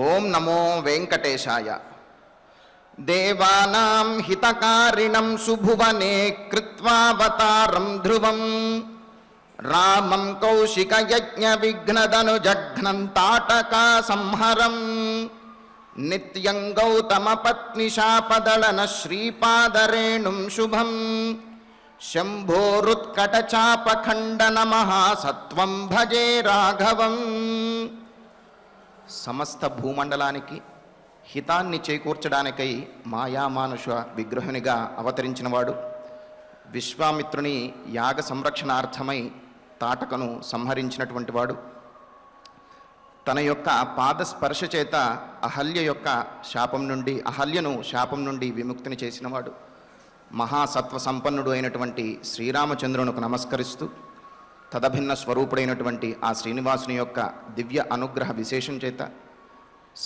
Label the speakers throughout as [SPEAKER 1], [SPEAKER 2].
[SPEAKER 1] ఓం నమో వెంకటేశాయ. దేవానాం హితకారిణం సుభువనే కృత్వావతారం ధ్రువం రామం కౌశికయజ్ఞ విఘ్నదనుజఘ్నం తాటకా సంహరం నిత్యం గౌతమ పత్నిశాపదళన శ్రీపాదరేణుం శుభం శంభోరుత్కటచాపఖండన మహాసత్వం భజే రాఘవం. సమస్త భూమండలానికి హితాన్ని చేకూర్చడానికై మాయామానుష విగ్రహునిగా అవతరించినవాడు, విశ్వామిత్రుని యాగ సంరక్షణార్థమై తాటకను సంహరించినటువంటి వాడు, తన యొక్క పాదస్పర్శ చేత అహల్యను శాపం నుండి విముక్తిని చేసినవాడు, మహాసత్వ సంపన్నుడు అయినటువంటి శ్రీరామచంద్రునికి నమస్కరిస్తూ తదభిన్న స్వరూపుడైనటువంటి ఆ శ్రీనివాసుని యొక్క దివ్య అనుగ్రహ విశేషం చేత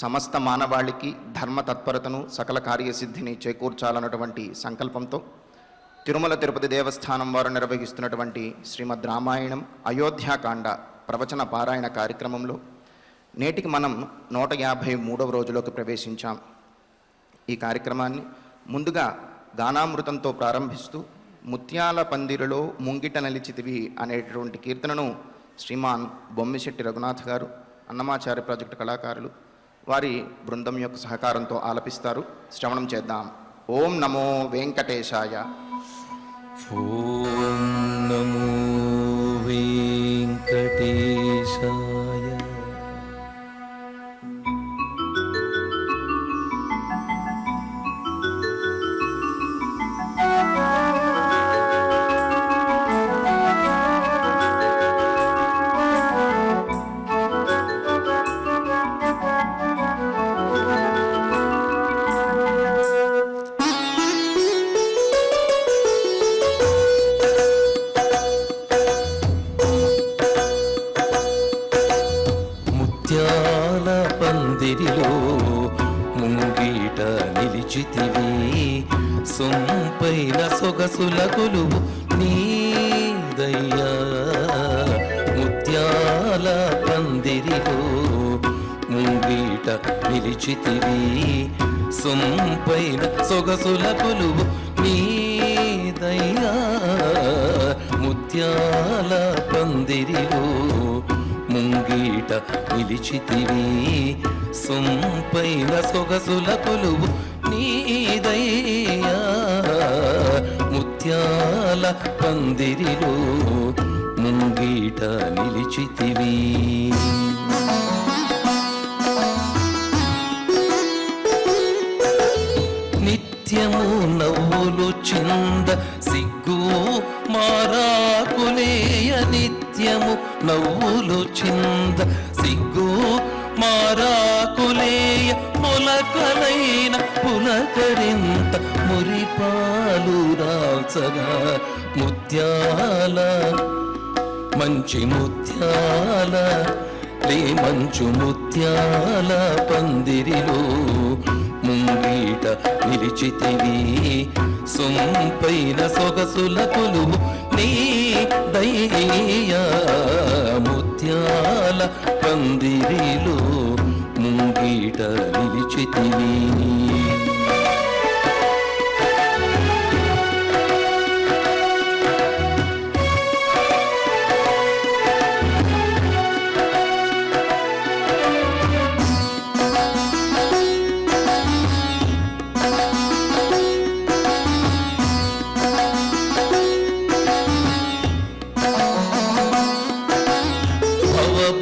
[SPEAKER 1] సమస్త మానవాళికి ధర్మతత్పరతను సకల కార్యసిద్ధిని చేకూర్చాలన్నటువంటి సంకల్పంతో తిరుమల తిరుపతి దేవస్థానం వారు నిర్వహిస్తున్నటువంటి శ్రీమద్ రామాయణం అయోధ్యాకాండ ప్రవచన పారాయణ కార్యక్రమంలో నేటికి మనం 153వ రోజులోకి ప్రవేశించాం. ఈ కార్యక్రమాన్ని ముందుగా గానామృతంతో ప్రారంభిస్తూ ముత్యాల పందిరిలో ముంగిట నిలిచితివి అనేటువంటి కీర్తనను శ్రీమాన్ బొమ్మిశెట్టి రఘునాథ్ గారు, అన్నమాచార్య ప్రాజెక్టు కళాకారులు వారి బృందం యొక్క సహకారంతో ఆలపిస్తారు. శ్రవణం చేద్దాం. ఓం నమో వెంకటేశాయ.
[SPEAKER 2] ఓం నమో వెంకటేశాయ. ముంగీట నిలిచితివి సొంపైన సొగసుల కొలువు నీదయ్యా. ముత్యాల పందిరిలో ముంగీట నిలిచితివి సొంపైన సొగసుల కొలువు నీదయ్యా. ముత్యాల పందిరిలో ముంగీట నిలిచితివి సొంపైన సొగసుల కొలువు నీదయ్యా. ముత్యాల పందిరిలో ముంగీట నిలిచితివి. నిత్యము నవ్వులు చింద సిగ్గు మారాకులేయ. నిత్యము నవ్వులు చింద సిగ్గు మారాకులేయ. మొలకలైన పులకరింత మురిపాలు రాల్చగా ముత్యాల మంచి ముత్యాల మంచు ముత్యాల పందిరిలో ముంగీట నిలిచితివి సొంపైన సొగసుల కొలువు నీదయ్యా. ముత్యాల పందిరిలో ముంగీట నిలిచితివి.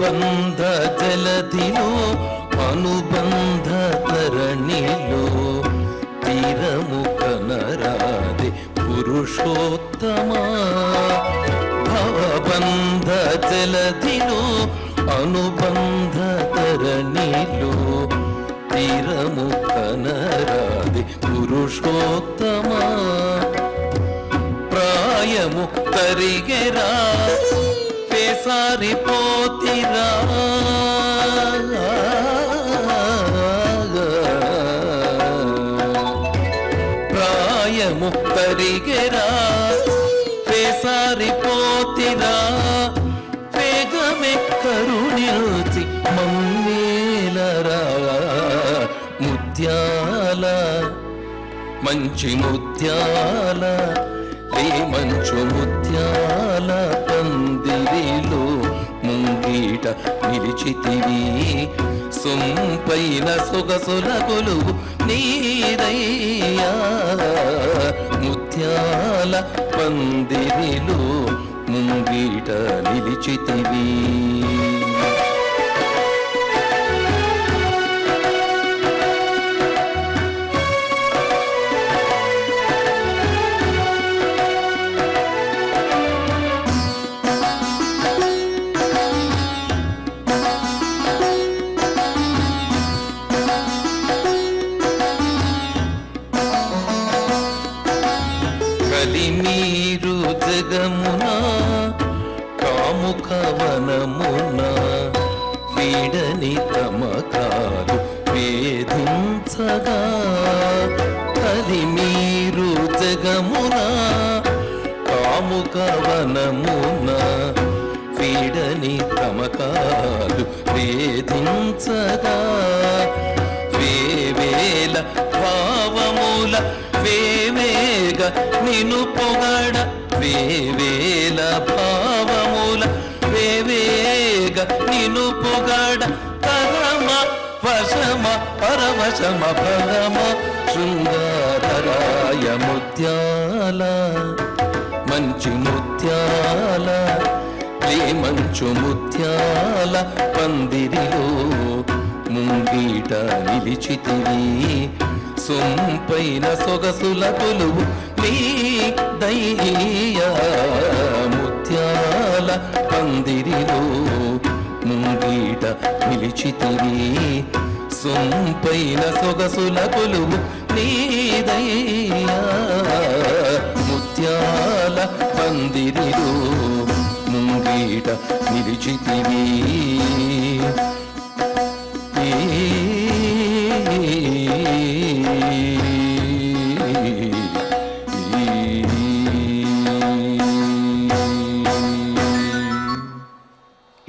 [SPEAKER 2] బంధ జలధిలో అనుబంధ తరణిలో తీరము కనరాది పురుషోత్తమా. భవబంధ జలధిలో అనుబంధ తరణిలో తీరము కనరాది పురుషోత్తమా. ప్రాయము తరిగెరా సారిపోతిరా ప్రాయము తరిగెరా సారిపోతిరా. వేగమె కరుణిల్చి మమ్మేలరా మంచి ముత్యాల మంచు ముత్యాల పందిరిలో ముంగీట నిలిచితివి సొంపైన సొగసుల కొలువు నీదయ్యా ముత్యాల పందిరిలో ముంగీట నిలిచితివి కలిమీరు జగమున కాముకవనమున వీడని తమకాలు వేధించగా కలిమీరు జగమున కాముకవనమున వీడని తమకాలు వేధించగా వేవేల భావముల వేవేగ నిను పొగడ వేవేల భావముల వేవేగ నిను పొగడ పరమ వశమ పరవశమ పరమ శృంగారరాయ ముత్యాల మంచి ముత్యాల మంచు ముత్యాల పందిరిలో ముంగీట నిలిచితివి సొంపైన సొగసుల కొలువు నీ దయ్యా ముత్యాల పందిరిలో ముంగీట నిలిచితివి సొంపైన సొగసుల కొలువు నీ దయ్యా ముత్యాల పందిరిలో ముంగీట నిలిచితివి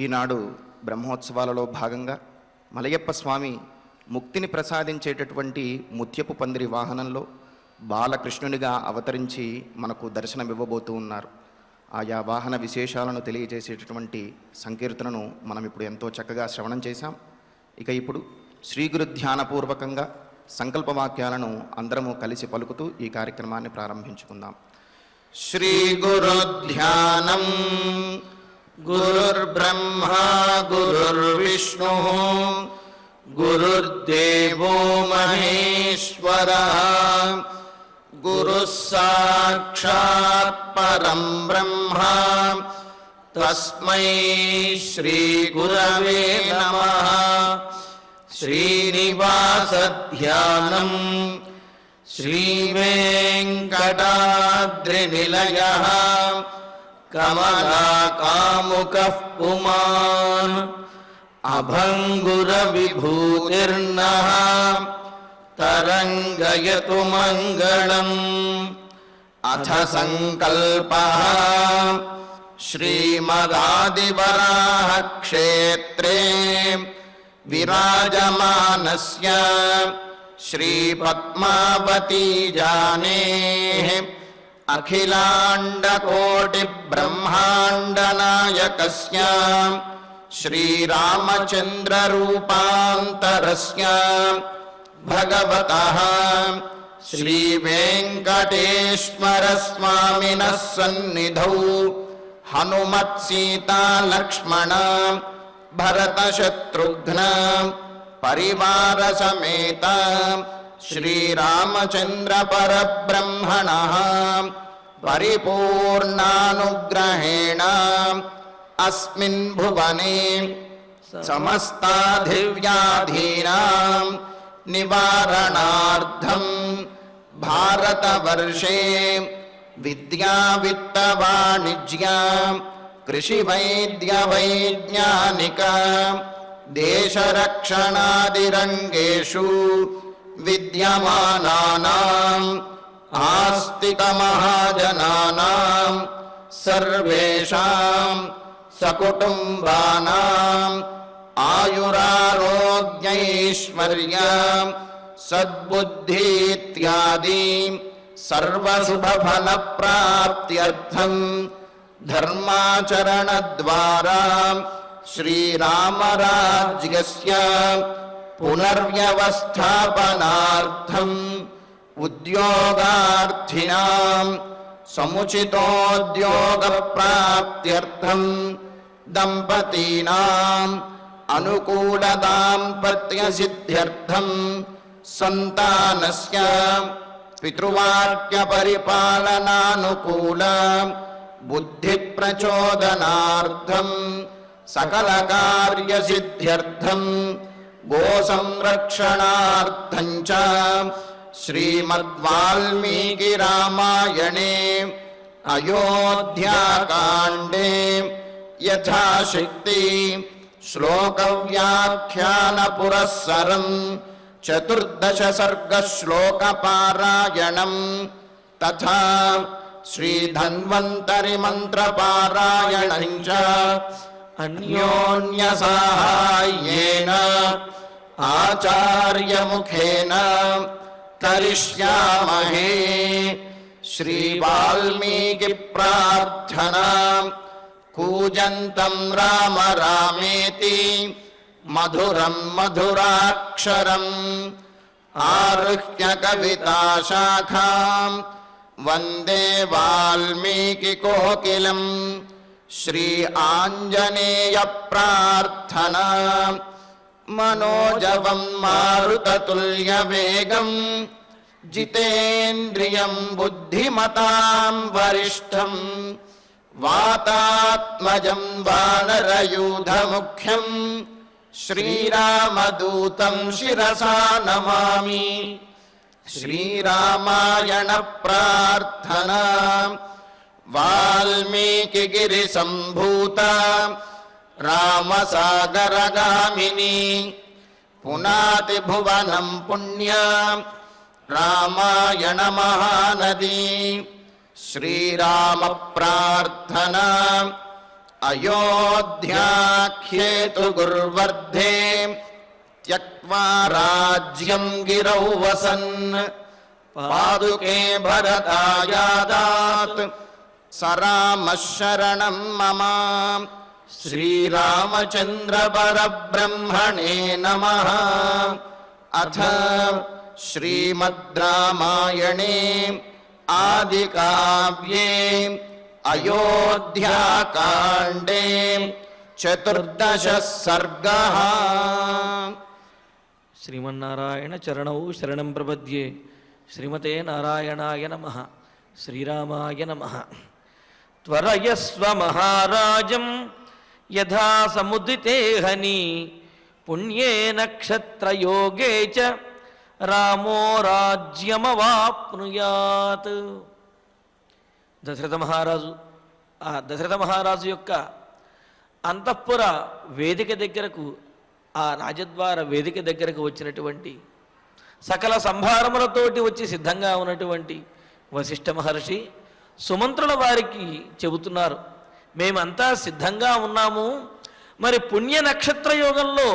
[SPEAKER 1] ఈనాడు బ్రహ్మోత్సవాలలో భాగంగా మలయప్ప స్వామి ముక్తిని ప్రసాదించేటటువంటి ముత్యపు పందిరి వాహనంలో బాలకృష్ణునిగా అవతరించి మనకు దర్శనమివ్వబోతూ ఉన్నారు. ఆయా వాహన విశేషాలను తెలియజేసేటటువంటి సంకీర్తనను మనం ఇప్పుడు ఎంతో చక్కగా శ్రవణం చేశాం. ఇక ఇప్పుడు శ్రీ గురు ధ్యానపూర్వకంగా సంకల్పవాక్యాలను అందరము కలిసి పలుకుతూ ఈ కార్యక్రమాన్ని ప్రారంభించుకుందాం. శ్రీ గురు ధ్యానం గురుర్బ్రహ్మా గురుర్విష్ణు గురుర్దేవో మహేశ్వరః గురుః సాక్షాత్ పరం బ్రహ్మ తస్మై శ్రీ గురవే నమః. శ్రీనివాస ధ్యానం శ్రీ వెంకటాద్రి నిలయః కమలాకాముకః పుమాన్ అభంగుర విభూతిర్నః తరంగయతు మంగళం. అథ సంకల్పః శ్రీమదాదివరాహ క్షేత్రే విరాజమానస్య శ్రీ పద్మావతీ జానేః అఖిలాండకోటి బ్రహ్మాండ నాయకస్య శ్రీరామచంద్ర రూపాంతరస్య భగవతః శ్రీ వెంకటేశ్వర స్వామినః సన్నిధౌ హనుమత్ సీతా లక్ష్మణ భరత శత్రుఘ్న పరివార సమేత శ్రీరామచంద్ర పరబ్రహ్మణః పరిపూర్ణానుగ్రహేణ అస్మిన్ భువనే సమస్తాధివ్యాధీనాం నివారణార్థం భారతవర్షే విద్యా విత్త వాణిజ్య కృషి వైద్య వైజ్ఞానిక దేశరక్షణాదిరంగేషు విద్యమానానాం ఆస్తిక మహాజనానాం సర్వేషాం సకుటుంబానాం ఆయురారోగ్యైశ్వర్య सद्बुद्धि इत्यादि सर्वशुभफलप्राप्त्यर्थं धर्माचरणद्वारा श्रीरामराज्यस्य पुनर्व्यवस्थापनार्थम् उद्योगार्थिनां समुचितोद्योगप्राप्त्यर्थं दम्पतीनाम् अनुकूलदाम्पत्यसिद्ध्यर्थं सन्तानस्य पितृवाक्यपरिपालनानुकूल बुद्धिप्रचोदनार्थं सकलकार्यसिद्ध्यर्थं गोसंरक्षणार्थं च श्रीमद्वाल्मीकिरामायणे अयोध्याकाण्डे यथाशक्ति श्लोकव्याख्यानपुरस्सरं 14 सर्गश्लोकपारायणं तथा श्रीधन्वन्तरिमन्त्रपारायणं च अन्योन्यसाहाय्येन आचार्यमुखेन करिष्यामहे। श्रीवाल्मीकिप्रार्थना कूजन्तं राम रामेति मधुरं मधुराक्षरम् आरुह्य कविताशाखां वन्दे वाल्मीकिकोकिलं। श्री आञ्जनेयप्रार्थना मनोजवं मारुततुल्यवेगं जितेन्द्रियं बुद्धिमतां वरिष्ठं वातात्मजं वानरयूथमुख्यं श्रीरामदूतं शिरसा नमामि। श्रीरामायण प्रार्थना वाल्मीकिगिरिसम्भूता रामसागरगामिनी पुनाति भुवनं पुण्या रामायण महानदी। श्रीराम प्रार्थना अयोध्याख्येतु गुर्वर्धे त्यक्त्वा राज्यं गिरौ वसन् पादुके भरतायादात् स रामः शरणं मम। श्रीरामचन्द्र परब्रह्मणे नमः। अथ श्रीमद् रामायणे आदिकाव्ये अयोध्याकाण्डे 14 सर्गः।
[SPEAKER 3] श्रीमन्नारायण चरणौ शरणं प्रपद्ये। श्रीमते नारायणाय नमः। श्रीरामाय नमः। त्वरयस्व महाराजं यथा समुदिते हनी पुण्ये नक्षत्रयोगे च रामो राज्यमवाप्नुयाత్। దశరథ మహారాజు యొక్క అంతఃపుర వేదిక దగ్గరకు, ఆ రాజద్వార వేదిక దగ్గరకు వచ్చినటువంటి సకల సంభారములతోటి వచ్చి సిద్ధంగా ఉన్నటువంటి వశిష్ఠ మహర్షి సుమంత్రుల వారికి చెబుతున్నారు, మేమంతా సిద్ధంగా ఉన్నాము, మరి పుణ్య నక్షత్ర యోగంలో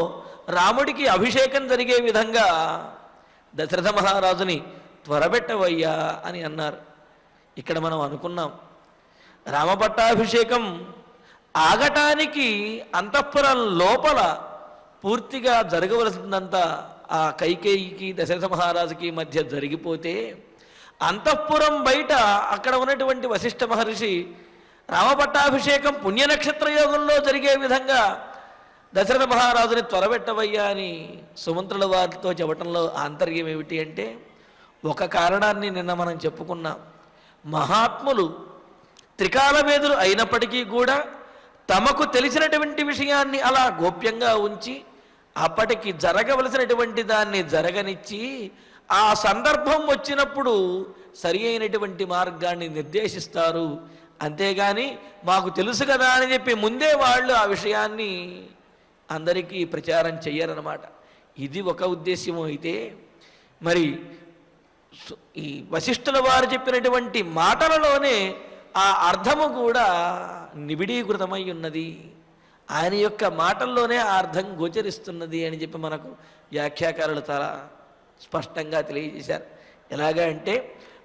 [SPEAKER 3] రాముడికి అభిషేకం జరిగే విధంగా దశరథ మహారాజుని త్వరబెట్టవయ్యా అని అన్నారు. ఇక్కడ మనం అనుకున్నాం, రామపట్టాభిషేకం ఆగటానికి అంతఃపురం లోపల పూర్తిగా జరగవలసిందంతా ఆ కైకేయికి దశరథ మహారాజుకి మధ్య జరిగిపోతే, అంతఃపురం బయట అక్కడ ఉన్నటువంటి వశిష్ఠ మహర్షి రామపట్టాభిషేకం పుణ్యనక్షత్ర యోగంలో జరిగే విధంగా దశరథ మహారాజుని త్వరబెట్టవయ్యా అని సుమంత్రుల వారితో చెప్పటంలో ఆంతర్యం ఏమిటి అంటే, ఒక కారణాన్ని నిన్న మనం చెప్పుకున్నాం. మహాత్ములు త్రికాలవేదులు అయినప్పటికీ కూడా తమకు తెలిసినటువంటి విషయాన్ని అలా గోప్యంగా ఉంచి అప్పటికి జరగవలసినటువంటి దాన్ని జరగనిచ్చి ఆ సందర్భం వచ్చినప్పుడు సరి అయినటువంటి మార్గాన్ని నిర్దేశిస్తారు. అంతేగాని మాకు తెలుసు కదా అని చెప్పి ముందే వాళ్ళు ఆ విషయాన్ని అందరికీ ప్రచారం చెయ్యరన్నమాట. ఇది ఒక ఉద్దేశ్యము. అయితే మరి ఈ వశిష్ఠుల వారు చెప్పినటువంటి మాటలలోనే ఆ అర్థము కూడా నిబిడీకృతమై ఉన్నది. ఆయన యొక్క మాటల్లోనే ఆ అర్థం గోచరిస్తున్నది అని చెప్పి మనకు వ్యాఖ్యాకారులు చాలా స్పష్టంగా తెలియజేశారు. ఎలాగా అంటే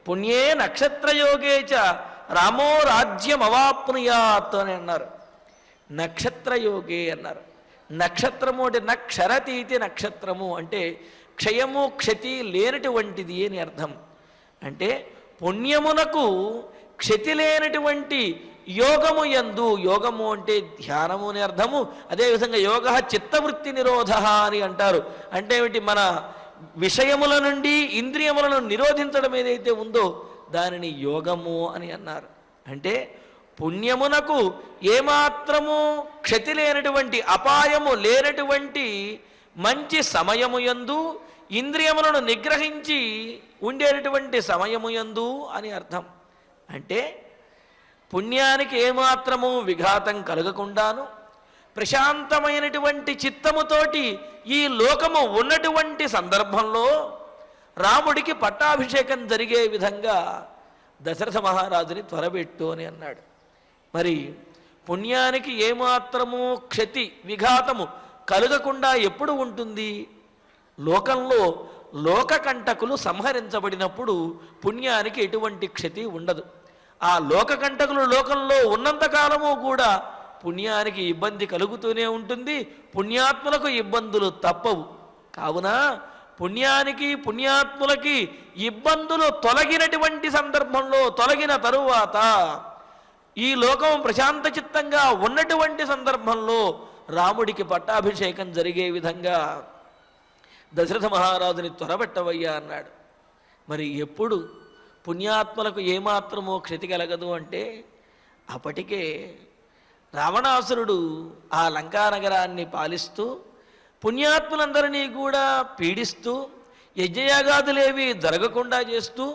[SPEAKER 3] పుణ్యే నక్షత్రయోగే చ రామో రాజ్యం అవాప్నుయాత్ అని అన్నారు. నక్షత్రయోగే అన్నారు. నక్షత్రము అంటే నక్షరతీతి నక్షత్రము అంటే క్షయము క్షతి లేనటువంటిది అని అర్థం. అంటే పుణ్యమునకు క్షతి లేనటువంటి యోగము యందు, యోగము అంటే ధ్యానము అని అర్థము. అదేవిధంగా యోగ చిత్తవృత్తి నిరోధ అని అంటారు. అంటే ఏమిటి, మన విషయముల నుండి ఇంద్రియములను నిరోధించడం ఏదైతే ఉందో దానిని యోగము అని అన్నారు. అంటే పుణ్యమునకు ఏమాత్రము క్షతి లేనటువంటి, అపాయము లేనటువంటి మంచి సమయము యందు, ఇంద్రియములను నిగ్రహించి ఉండేటటువంటి సమయము యందు అని అర్థం. అంటే పుణ్యానికి ఏమాత్రము విఘాతం కలగకుండాను ప్రశాంతమైనటువంటి చిత్తముతోటి ఈ లోకము ఉన్నటువంటి సందర్భంలో రాముడికి పట్టాభిషేకం జరిగే విధంగా దశరథ మహారాజుని త్వరబెట్టు అని అన్నాడు. మరి పుణ్యానికి ఏమాత్రము క్షతి విఘాతము కలగకుండా ఎప్పుడు ఉంటుంది? లోకంలో లోకకంటకులు సంహరించబడినప్పుడు పుణ్యానికి ఎటువంటి క్షతి ఉండదు. ఆ లోకకంటకులు లోకంలో ఉన్నంతకాలము కూడా పుణ్యానికి ఇబ్బంది కలుగుతూనే ఉంటుంది, పుణ్యాత్ములకు ఇబ్బందులు తప్పవు. కావున పుణ్యానికి పుణ్యాత్ములకి ఇబ్బందులు తొలగినటువంటి సందర్భంలో, తొలగిన తరువాత ఈ లోకం ప్రశాంత చిత్తంగా ఉన్నటువంటి సందర్భంలో రాముడికి పట్టాభిషేకం జరిగే విధంగా దశరథ మహారాజుని త్వరబెట్టవయ్యా అన్నాడు. మరి ఎప్పుడు పుణ్యాత్మలకు ఏమాత్రమో క్షతి కలగదు అంటే అప్పటికే రావణాసురుడు ఆ లంకానగరాన్ని పాలిస్తూ పుణ్యాత్ములందరినీ కూడా పీడిస్తూ యజ్ఞయాగాదులేవి జరగకుండా చేస్తూ,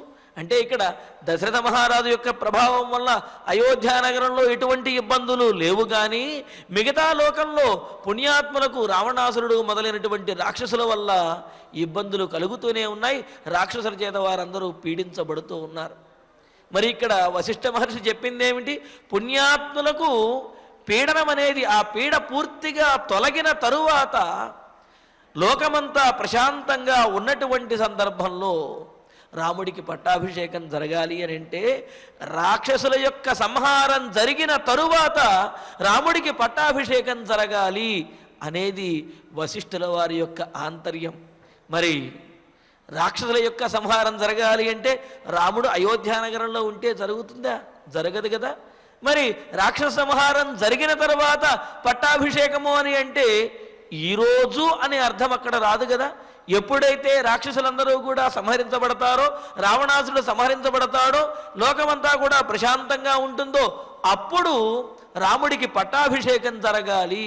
[SPEAKER 3] అంటే ఇక్కడ దశరథ మహారాజు యొక్క ప్రభావం వల్ల అయోధ్యానగరంలో ఎటువంటి ఇబ్బందులు లేవు. కానీ మిగతా లోకంలో పుణ్యాత్ములకు రావణాసురుడు మొదలైనటువంటి రాక్షసుల వల్ల ఇబ్బందులు కలుగుతూనే ఉన్నాయి. రాక్షసుల చేత వారందరూ పీడించబడుతూ ఉన్నారు. మరి ఇక్కడ వశిష్ఠ మహర్షి చెప్పింది ఏమిటి? పుణ్యాత్ములకు పీడనం అనేది, ఆ పీడ పూర్తిగా తొలగిన తరువాత లోకమంతా ప్రశాంతంగా ఉన్నటువంటి సందర్భంలో రాముడికి పట్టాభిషేకం జరగాలి అని అంటే రాక్షసుల యొక్క సంహారం జరిగిన తరువాత రాముడికి పట్టాభిషేకం జరగాలి అనేది వశిష్ఠుల వారి యొక్క ఆంతర్యం. మరి రాక్షసుల యొక్క సంహారం జరగాలి అంటే రాముడు అయోధ్యానగరంలో ఉంటే జరుగుతుందా? జరగదు కదా. మరి రాక్షస సంహారం జరిగిన తర్వాత పట్టాభిషేకము అని అంటే ఈరోజు అనే అర్థం అక్కడ రాదు కదా. ఎప్పుడైతే రాక్షసులందరూ కూడా సంహరించబడతారో, రావణాసుడు సంహరించబడతాడో, లోకమంతా కూడా ప్రశాంతంగా ఉంటుందో అప్పుడు రాముడికి పట్టాభిషేకం జరగాలి.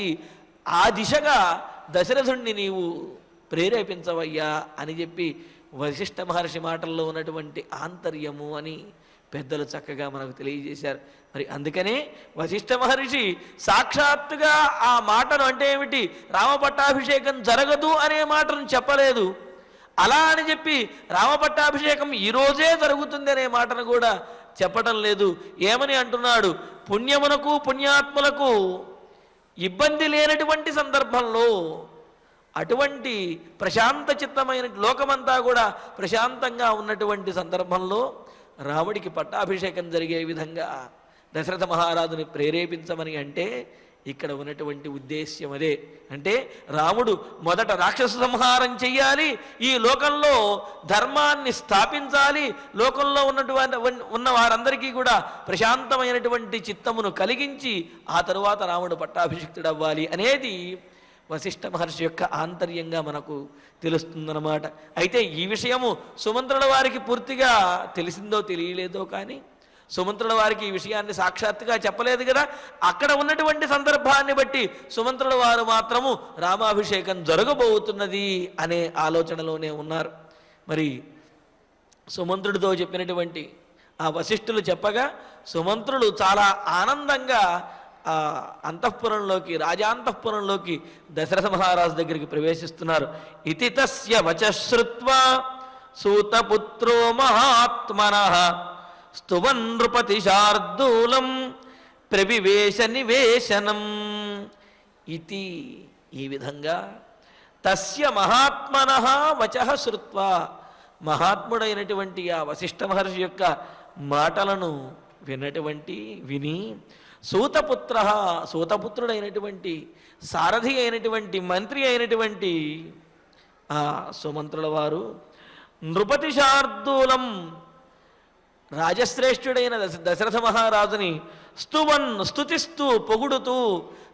[SPEAKER 3] ఆ దిశగా దశరథుణ్ణి నీవు ప్రేరేపించవయ్యా అని చెప్పి వశిష్ఠ మహర్షి మాటల్లో ఉన్నటువంటి ఆంతర్యము అని పెద్దలు చక్కగా మనకు తెలియజేశారు. మరి అందుకనే వశిష్ఠ మహర్షి సాక్షాత్తుగా ఆ మాటను, అంటే ఏమిటి, రామ పట్టాభిషేకం జరగదు అనే మాటను చెప్పలేదు. అలా అని చెప్పి రామ పట్టాభిషేకం ఈరోజే జరుగుతుంది అనే మాటను కూడా చెప్పటం లేదు. ఏమని అంటున్నాడు? పుణ్యమునకు పుణ్యాత్ములకు ఇబ్బంది లేనటువంటి సందర్భంలో, అటువంటి ప్రశాంత చిత్తమైన లోకమంతా కూడా ప్రశాంతంగా ఉన్నటువంటి సందర్భంలో రాముడికి పట్టాభిషేకం జరిగే విధంగా దశరథ మహారాజుని ప్రేరేపించమని అంటే ఇక్కడ ఉన్నటువంటి ఉద్దేశ్యం అదే. అంటే రాముడు మొదట రాక్షస సంహారం చెయ్యాలి, ఈ లోకంలో ధర్మాన్ని స్థాపించాలి, లోకంలో ఉన్న వారందరికీ కూడా ప్రశాంతమైనటువంటి చిత్తమును కలిగించి ఆ తరువాత రాముడు పట్టాభిషిక్తుడు అవ్వాలి అనేది వశిష్ఠ మహర్షి యొక్క ఆంతర్యంగా మనకు తెలుస్తుందన్నమాట. అయితే ఈ విషయము సుమంత్రుల వారికి పూర్తిగా తెలిసిందో తెలియలేదో కానీ సుమంత్రుల వారికి ఈ విషయాన్ని సాక్షాత్తుగా చెప్పలేదు కదా. అక్కడ ఉన్నటువంటి సందర్భాన్ని బట్టి సుమంత్రుల వారు మాత్రము రామాభిషేకం జరగబోతున్నది అనే ఆలోచనలోనే ఉన్నారు. మరి సుమంత్రుడితో చెప్పినటువంటి ఆ వశిష్ఠులు చెప్పగా సుమంత్రులు చాలా ఆనందంగా ఆ అంతఃపురంలోకి, రాజాంతఃపురంలోకి దశరథ మహారాజు దగ్గరికి ప్రవేశిస్తున్నారు. ఇతి తస్య వచశ్రుత్వా సూతపుత్రో మహాత్మనః స్తువన్ నృపతి శార్దూలం ప్రవివేశ నివేశనం. ఇతి ఈ విధంగా తస్య మహాత్మనః వచః శ్రుత్వా, మహాత్ముడైనటువంటి ఆ వశిష్ఠ మహర్షి యొక్క మాటలను విని సూతపుత్రుడైనటువంటి సారథి అయినటువంటి మంత్రి అయినటువంటి ఆ సుమంత్రుల వారు నృపతి శార్దూలం, రాజశ్రేష్ఠుడైన దశరథ మహారాజుని స్తుతిస్తూ పొగుడుతూ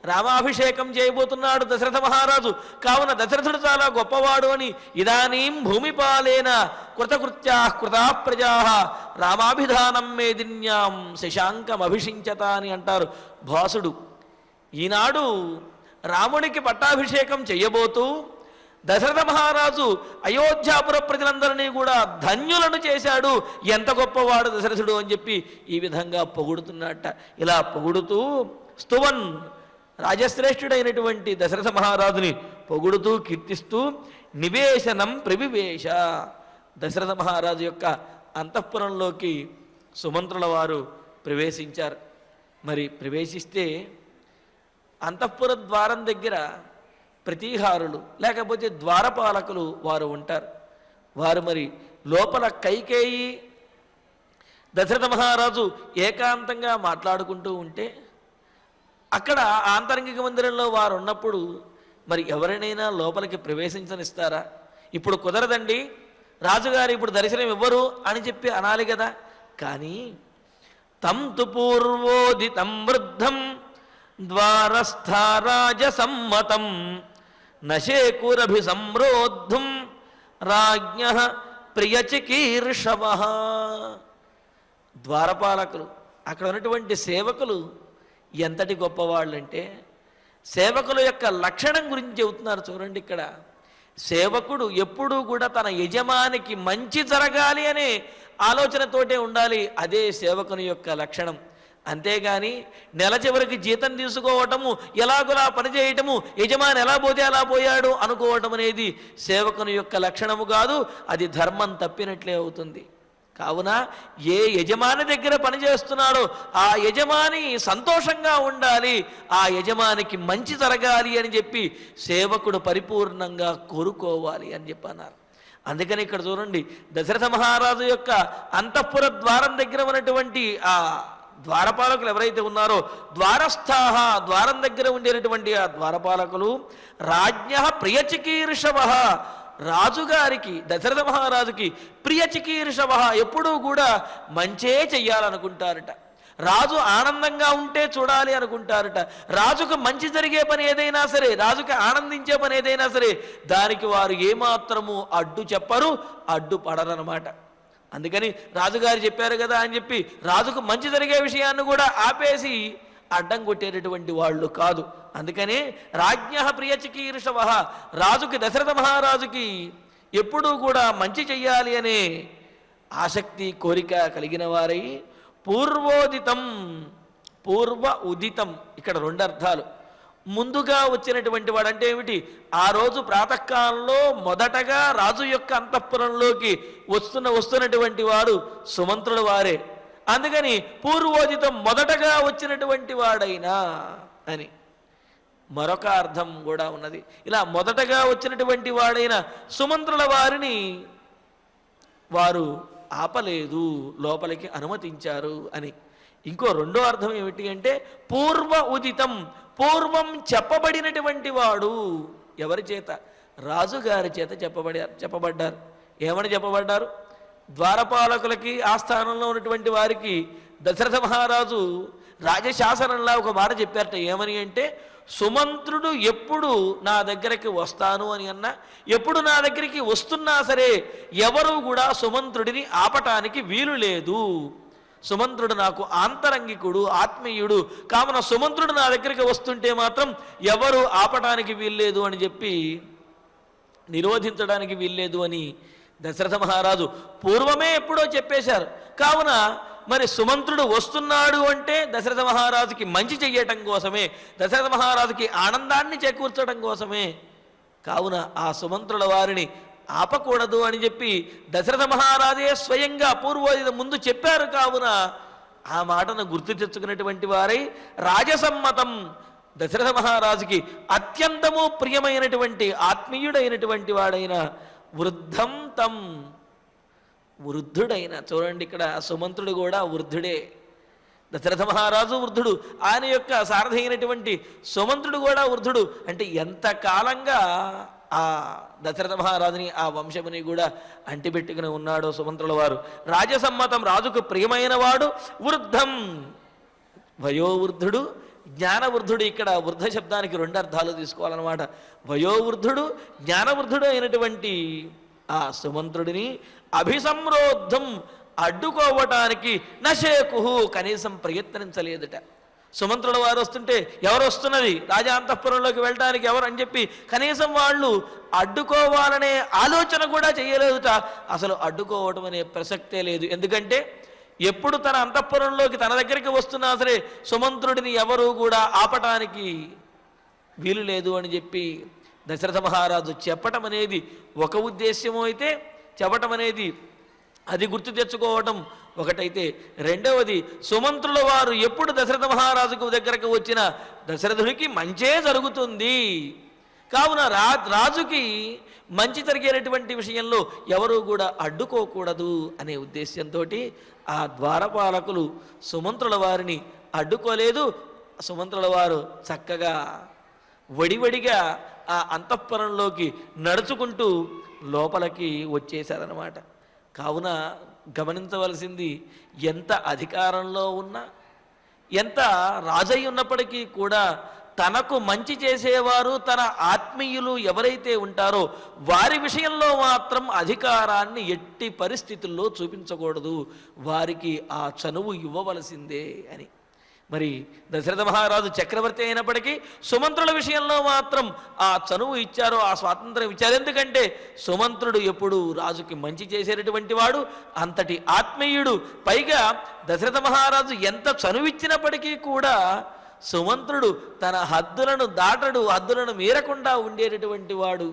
[SPEAKER 3] రామాభిషేకం చేయబోతున్నాడు దశరథ మహారాజు. కావున దశరథుడు చాలా గొప్పవాడు అని ఇదానీం భూమిపాలేన కృతకృత్యా కృతా ప్రజా రామాభిధానం మేదిన్యాం శశాంకమభిషించత అని అంటారు భాసుడు. ఈనాడు రాముడికి పట్టాభిషేకం చెయ్యబోతూ దశరథ మహారాజు అయోధ్యాపుర ప్రజలందరినీ కూడా ధన్యులను చేశాడు, ఎంత గొప్పవాడు దశరథుడు అని చెప్పి ఈ విధంగా పొగుడుతున్నట్ట. ఇలా పొగుడుతూ స్తువన్, రాజశ్రేష్ఠుడైనటువంటి దశరథ మహారాజుని పొగుడుతూ కీర్తిస్తూ నివేశనం ప్రవివేశ, దశరథ మహారాజు యొక్క అంతఃపురంలోకి సుమంత్రుల వారు ప్రవేశించారు. మరి ప్రవేశిస్తే అంతఃపుర ద్వారం దగ్గర ప్రతీహారులు లేకపోతే ద్వారపాలకులు వారు ఉంటారు. వారు మరి లోపల కైకేయి దశరథ మహారాజు ఏకాంతంగా మాట్లాడుకుంటూ ఉంటే అక్కడ ఆంతరంగిక మందిరంలో వారు ఉన్నప్పుడు మరి ఎవరినైనా లోపలికి ప్రవేశించనిస్తారా? ఇప్పుడు కుదరదండి, రాజుగారు ఇప్పుడు దర్శనం ఇవ్వరు అని చెప్పి అనాలి కదా. కానీ తం తు పూర్వోదితం వృద్ధం ద్వారస్థారాజసమ్మతం నశేకురభి సంరోద్ధుం రాజ్ఞః ప్రియచికీర్షవః. ద్వారపాలకులు, అక్కడ ఉన్నటువంటి సేవకులు ఎంతటి గొప్పవాళ్ళంటే సేవకుల యొక్క లక్షణం గురించి చెబుతున్నారు. చూడండి, ఇక్కడ సేవకుడు ఎప్పుడూ కూడా తన యజమానికి మంచి జరగాలి అనే ఆలోచనతోటే ఉండాలి. అదే సేవకుని యొక్క లక్షణం. అంతేగాని నెల చివరికి జీతం తీసుకోవటము, ఎలాగోలా పనిచేయటము, యజమాని ఎలా పోతే అలా పోయాడు అనుకోవటం అనేది సేవకుని యొక్క లక్షణము కాదు. అది ధర్మం తప్పినట్లే అవుతుంది. కావున ఏ యజమాని దగ్గర పనిచేస్తున్నాడో ఆ యజమాని సంతోషంగా ఉండాలి, ఆ యజమానికి మంచి జరగాలి అని చెప్పి సేవకుడు పరిపూర్ణంగా కోరుకోవాలి అని చెప్పి అన్నారు. అందుకని ఇక్కడ చూడండి, దశరథ మహారాజు యొక్క అంతఃపుర ద్వారం దగ్గర ఉన్నటువంటి ఆ ద్వారపాలకులు ఎవరైతే ఉన్నారో ద్వారస్థాహ, ద్వారం దగ్గర ఉండేటటువంటి ఆ ద్వారపాలకులు రాజ్ఞః ప్రియచికీర్షవః, రాజుగారికి దశరథ మహారాజుకి ప్రియచికీర్షవః, ఎప్పుడూ కూడా మంచే చెయ్యాలనుకుంటారట. రాజు ఆనందంగా ఉంటే చూడాలి అనుకుంటారట. రాజుకు మంచి జరిగే పని ఏదైనా సరే, రాజుకి ఆనందించే పని ఏదైనా సరే దానికి వారు ఏమాత్రము అడ్డు చెప్పరు, అడ్డు పడరనమాట. అందుకని రాజుగారు చెప్పారు కదా అని చెప్పి రాజుకు మంచి జరిగే విషయాన్ని కూడా ఆపేసి అడ్డం కొట్టేటటువంటి వాళ్ళు కాదు. అందుకని రాజ్ఞః ప్రియచికీర్షవః, రాజుకి దశరథ మహారాజుకి ఎప్పుడూ కూడా మంచి చెయ్యాలి అనే ఆసక్తి కోరిక కలిగిన వారై పూర్వోదితం, పూర్వ ఉదితం, ఇక్కడ రెండు అర్థాలు. ముందుగా వచ్చినటువంటి వాడు అంటే ఏమిటి? ఆ రోజు ప్రాతకాలంలో మొదటగా రాజు యొక్క అంతఃపురంలోకి వస్తున్నటువంటి వాడు సుమంత్రుల వారే. అందుకని పూర్వోదితం, మొదటగా వచ్చినటువంటి వాడైనా అని మరొక అర్థం కూడా ఉన్నది. ఇలా మొదటగా వచ్చినటువంటి వాడైన సుమంత్రుల వారిని వారు ఆపలేదు, లోపలికి అనుమతించారు అని. ఇంకో రెండో అర్థం ఏమిటి అంటే పూర్వ ఉదితం, పూర్వం చెప్పబడినటువంటి వాడు. ఎవరి చేత? రాజుగారి చేత చెప్పబడ్డారు. ఏమని చెప్పబడ్డారు? ద్వారపాలకులకి ఆస్థానంలో ఉన్నటువంటి వారికి దశరథ మహారాజు రాజశాసనంలా ఒక మాట చెప్పారట. ఏమని అంటే సుమంత్రుడు ఎప్పుడు నా దగ్గరికి వస్తాను అని అన్నా, ఎప్పుడు నా దగ్గరికి వస్తున్నా సరే ఎవరు కూడా సుమంత్రుడిని ఆపటానికి వీలు లేదు. సుమంత్రుడు నాకు ఆంతరంగికుడు, ఆత్మీయుడు. కావున సుమంత్రుడు నా దగ్గరికి వస్తుంటే మాత్రం ఎవరు ఆపటానికి వీల్లేదు అని చెప్పి, నిరోధించడానికి వీల్లేదు అని దశరథ మహారాజు పూర్వమే ఎప్పుడో చెప్పేశారు. కావున మరి సుమంత్రుడు వస్తున్నాడు అంటే దశరథ మహారాజుకి మంచి చెయ్యటం కోసమే, దశరథ మహారాజుకి ఆనందాన్ని చేకూర్చడం కోసమే. కావున ఆ సుమంత్రుల వారిని ఆపకూడదు అని చెప్పి దశరథ మహారాజే స్వయంగా పూర్వోదిత ముందు చెప్పారు. కావున ఆ మాటను గుర్తు తెచ్చుకున్నటువంటి వారై రాజసమ్మతం, దశరథ మహారాజుకి అత్యంతము ప్రియమైనటువంటి ఆత్మీయుడైనటువంటి వాడైన వృద్ధం తం, వృద్ధుడైన, చూడండి ఇక్కడ సుమంత్రుడు కూడా వృద్ధుడే. దశరథ మహారాజు వృద్ధుడు, ఆయన యొక్క సారథి అయినటువంటి సుమంత్రుడు కూడా వృద్ధుడు. అంటే ఎంత కాలంగా ఆ దశరథ మహారాజుని ఆ వంశముని కూడా అంటిపెట్టుకుని ఉన్నాడో సుమంత్రుల వారు. రాజసమ్మతం, రాజుకు ప్రియమైన వాడు, వృద్ధం వయోవృద్ధుడు, జ్ఞానవృద్ధుడు. ఇక్కడ వృద్ధ శబ్దానికి రెండు అర్థాలు తీసుకోవాలన్నమాట. వయోవృద్ధుడు, జ్ఞానవృద్ధుడు అయినటువంటి ఆ సుమంత్రుడిని అభిసంరోద్ధం అడ్డుకోవటానికి నశేకుహు కనీసం ప్రయత్నించలేదుట. సుమంత్రుల వారు వస్తుంటే ఎవరు వస్తున్నది, రాజా అంతఃపురంలోకి వెళ్ళడానికి ఎవరు అని చెప్పి కనీసం వాళ్ళు అడ్డుకోవాలనే ఆలోచన కూడా చేయలేదుట. అసలు అడ్డుకోవటం అనే ప్రసక్తే లేదు. ఎందుకంటే ఎప్పుడు తన అంతఃపురంలోకి తన దగ్గరికి వస్తున్నా సరే సుమంత్రుడిని ఎవరు కూడా ఆపటానికి వీలు లేదు అని చెప్పి దశరథ మహారాజు చెప్పటం అనేది ఒక ఉద్దేశ్యము అయితే, చెప్పటం అనేది అది గుర్తు తెచ్చుకోవటం ఒకటైతే, రెండవది సుమంత్రుల వారు ఎప్పుడు దశరథ మహారాజుకు దగ్గరకు వచ్చిన దశరథుడికి మంచే జరుగుతుంది కావున రాజుకి మంచి జరిగేటటువంటి విషయంలో ఎవరూ కూడా అడ్డుకోకూడదు అనే ఉద్దేశంతో ఆ ద్వారపాలకులు సుమంత్రుల వారిని అడ్డుకోలేదు. సుమంత్రుల వారు చక్కగా వడివడిగా ఆ అంతఃపురంలోకి నడుచుకుంటూ లోపలికి వచ్చేశారన్నమాట. కావున గమనించవలసింది, ఎంత అధికారంలో ఉన్నా, ఎంత రాజయ్య ఉన్నప్పటికీ కూడా తనకు మంచి చేసేవారు తన ఆత్మీయులు ఎవరైతే ఉంటారో వారి విషయంలో మాత్రం అధికారాన్ని ఎట్టి పరిస్థితుల్లో చూపించకూడదు, వారికి ఆ చనువు ఇవ్వవలసిందే అని. మరి దశరథ మహారాజు చక్రవర్తి అయినప్పటికీ సుమంత్రుల విషయంలో మాత్రం ఆ చనువు ఇచ్చారో, ఆ స్వాతంత్రం ఇచ్చారు. ఎందుకంటే సుమంత్రుడు ఎప్పుడు రాజుకి మంచి చేసేటటువంటి వాడు, అంతటి ఆత్మీయుడు. పైగా దశరథ మహారాజు ఎంత చనువిచ్చినప్పటికీ కూడా సుమంత్రుడు తన హద్దులను దాటడు, హద్దులను మీరకుండా ఉండేటటువంటి వాడు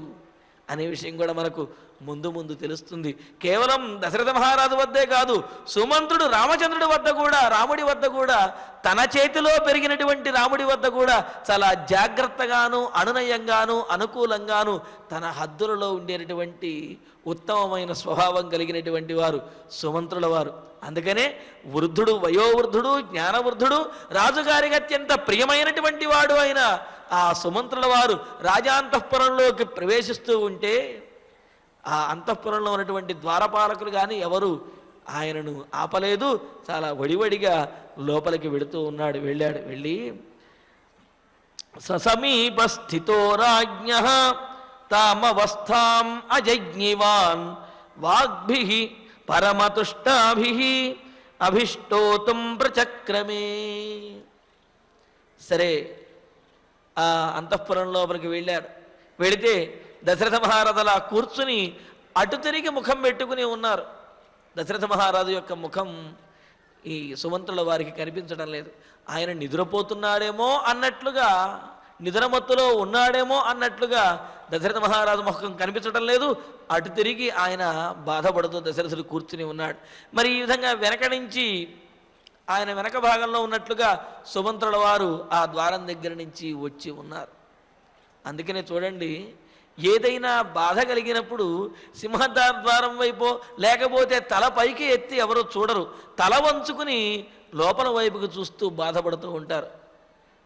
[SPEAKER 3] అనే విషయం కూడా మనకు ముందు ముందు తెలుస్తుంది. కేవలం దశరథ మహారాజు వద్దే కాదు, సుమంత్రుడు రామచంద్రుడి వద్ద కూడా, రాముడి వద్ద కూడా, తన చేతిలో పెరిగినటువంటి రాముడి వద్ద కూడా చాలా జాగ్రత్తగాను, అనునయంగాను, అనుకూలంగాను తన హద్దులలో ఉండేటటువంటి ఉత్తమమైన స్వభావం కలిగినటువంటి వారు సుమంత్రుల వారు. అందుకనే వృద్ధుడు, వయోవృద్ధుడు, జ్ఞానవృద్ధుడు, రాజుగారికి అత్యంత ప్రియమైనటువంటి వాడు అయిన ఆ సుమంత్రుల వారు రాజాంతఃపురంలోకి ప్రవేశిస్తూ ఉంటే ఆ అంతఃపురంలో ఉన్నటువంటి ద్వారపాలకులు కానీ ఎవరు ఆయనను ఆపలేదు. చాలా వడివడిగా లోపలికి వెళుతూ వెళ్ళాడు. వెళ్ళి ససమీపస్థితో రాజ్ఞః తామవస్థాం అజజ్ఞివాన్ వాగ్భిః పరమతుష్టాభిః అభిష్టోతుం ప్రచక్రమే. సరే, ఆ అంతఃపురం లోపలికి వెళ్ళాడు. వెళితే దశరథ మహారాజు అలా కూర్చుని అటు తిరిగి ముఖం పెట్టుకుని ఉన్నారు. దశరథ మహారాజు యొక్క ముఖం ఈ సుమంత్రుల వారికి కనిపించడం లేదు. ఆయన నిద్రపోతున్నాడేమో అన్నట్లుగా, నిద్రమత్తులో ఉన్నాడేమో అన్నట్లుగా దశరథ మహారాజు ముఖం కనిపించడం లేదు. అటు తిరిగి ఆయన బాధపడుతూ దశరథుడు కూర్చుని ఉన్నాడు. మరి ఈ విధంగా వెనక నుంచి ఆయన వెనక భాగంలో ఉన్నట్లుగా సుమంత్రుల వారు ఆ ద్వారం దగ్గర నుంచి వచ్చి ఉన్నారు. అందుకనే చూడండి, ఏదైనా బాధ కలిగినప్పుడు సింహద్వార ద్వారం వైపు లేకపోతే తల పైకి ఎత్తి ఎవరో చూడరు, తల వంచుకుని లోపల వైపుకు చూస్తూ బాధపడుతూ ఉంటారు.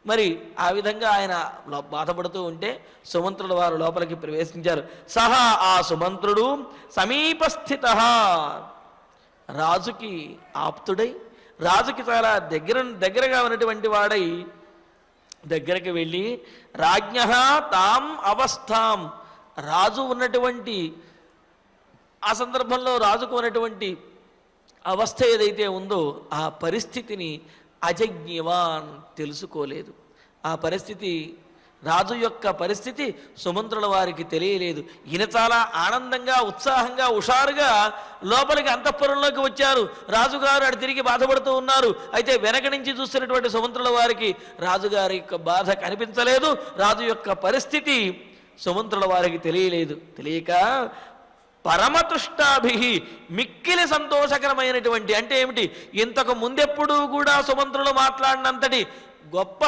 [SPEAKER 3] మరి ఆ విధంగా ఆయన బాధపడుతూ ఉంటే సుమంత్రుల వారు లోపలికి ప్రవేశించారు. సహా ఆ సుమంత్రుడు సమీపస్థిత, రాజుకి ఆప్తుడై, రాజుకి చాలా దగ్గరగా ఉన్నటువంటి వాడై దగ్గరికి వెళ్ళి రాజ్ఞః తాం అవస్థాం, రాజు ఉన్నటువంటి ఆ సందర్భంలో రాజుకు ఉన్నటువంటి అవస్థ ఏదైతే ఉందో ఆ పరిస్థితిని అజజ్ఞవాన్ తెలుసుకోలేదు. ఆ పరిస్థితి, రాజు యొక్క పరిస్థితి సుమంత్రుల వారికి తెలియలేదు. ఈయన చాలా ఆనందంగా, ఉత్సాహంగా, హుషారుగా లోపలికి అంతఃపురంలోకి వచ్చారు. రాజుగారు అటు తిరిగి బాధపడుతూ ఉన్నారు. అయితే వెనక నుంచి చూస్తున్నటువంటి సుమంత్రుల వారికి రాజుగారి యొక్క బాధ కనిపించలేదు. రాజు యొక్క పరిస్థితి సుమంత్రుల వారికి తెలియలేదు. తెలియక పరమతుష్టాభి, మిక్కిలి సంతోషకరమైనటువంటి, అంటే ఏమిటి, ఇంతకు ముందెప్పుడూ కూడా సుమంత్రులు మాట్లాడినంతటి గొప్ప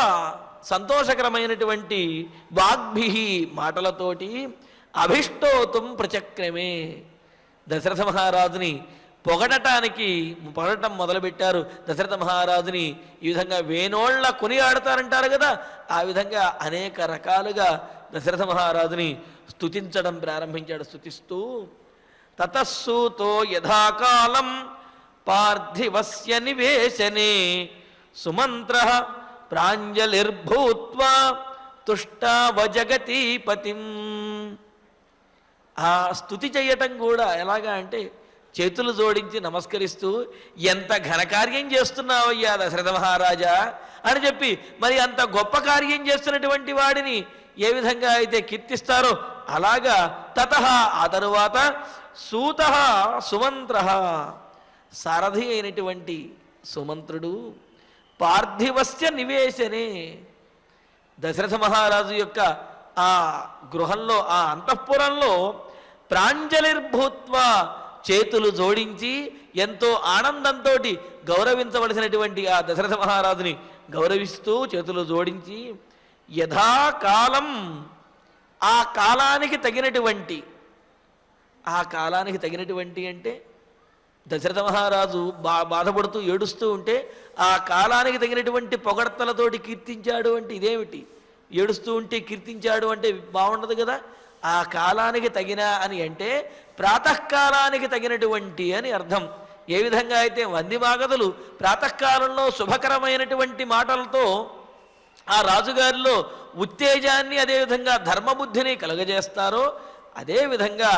[SPEAKER 3] సంతోషకరమైనటువంటి వాగ్భి మాటలతోటి అభిష్టోతుం ప్రచక్రమే దశరథ మహారాజుని పొగడటం మొదలుపెట్టారు. దశరథ మహారాజుని ఈ విధంగా వేనోళ్ల కొనియాడతారంటారు కదా, ఆ విధంగా అనేక రకాలుగా దశరథ మహారాజుని స్తుతించడం ప్రారంభించాడు. స్తుతిస్తూ తతస్సూతో యథాకాలం పార్థివస్య నివేశనే సుమంత్ర ప్రాంజలిర్భూత్వా తుష్టావ జగతీపతిం. ఆ స్తుతి చేయటం కూడా ఎలాగా అంటే చేతులు జోడించి నమస్కరిస్తూ, ఎంత ఘనకార్యం చేస్తున్నావయ్యా దశరథ మహారాజా అని చెప్పి, మరి అంత గొప్ప కార్యం చేస్తున్నటువంటి వాడిని ఏ విధంగా అయితే కీర్తిస్తారో అలాగా తతః ఆ తరువాత సూత సుమంత్ర సారథి అయినటువంటి సుమంత్రుడు పార్థివస్య నివేశనే దశరథ మహారాజు యొక్క ఆ గృహంలో ఆ అంతఃపురంలో ప్రాంజలిర్భూత్వ చేతులు జోడించి ఎంతో ఆనందంతో గౌరవించవలసినటువంటి ఆ దశరథ మహారాజుని గౌరవిస్తూ చేతులు జోడించి యథాకాలం ఆ కాలానికి తగినటువంటి అంటే దశరథ మహారాజు బాధపడుతూ ఏడుస్తూ ఉంటే ఆ కాలానికి తగినటువంటి పొగడ్తలతోటి కీర్తించాడు అంటే ఇదేమిటి? ఏడుస్తూ ఉంటే కీర్తించాడు అంటే బాగుండదు కదా. ఆ కాలానికి తగిన అని అంటే ప్రాతకాలానికి తగినటువంటి అని అర్థం. ఏ విధంగా అయితే వందిమాగదులు ప్రాతకాలంలో శుభకరమైనటువంటి మాటలతో ఆ రాజుగారిలో ఉత్తేజాన్ని అదేవిధంగా ధర్మబుద్ధిని కలుగజేస్తారో, అదేవిధంగా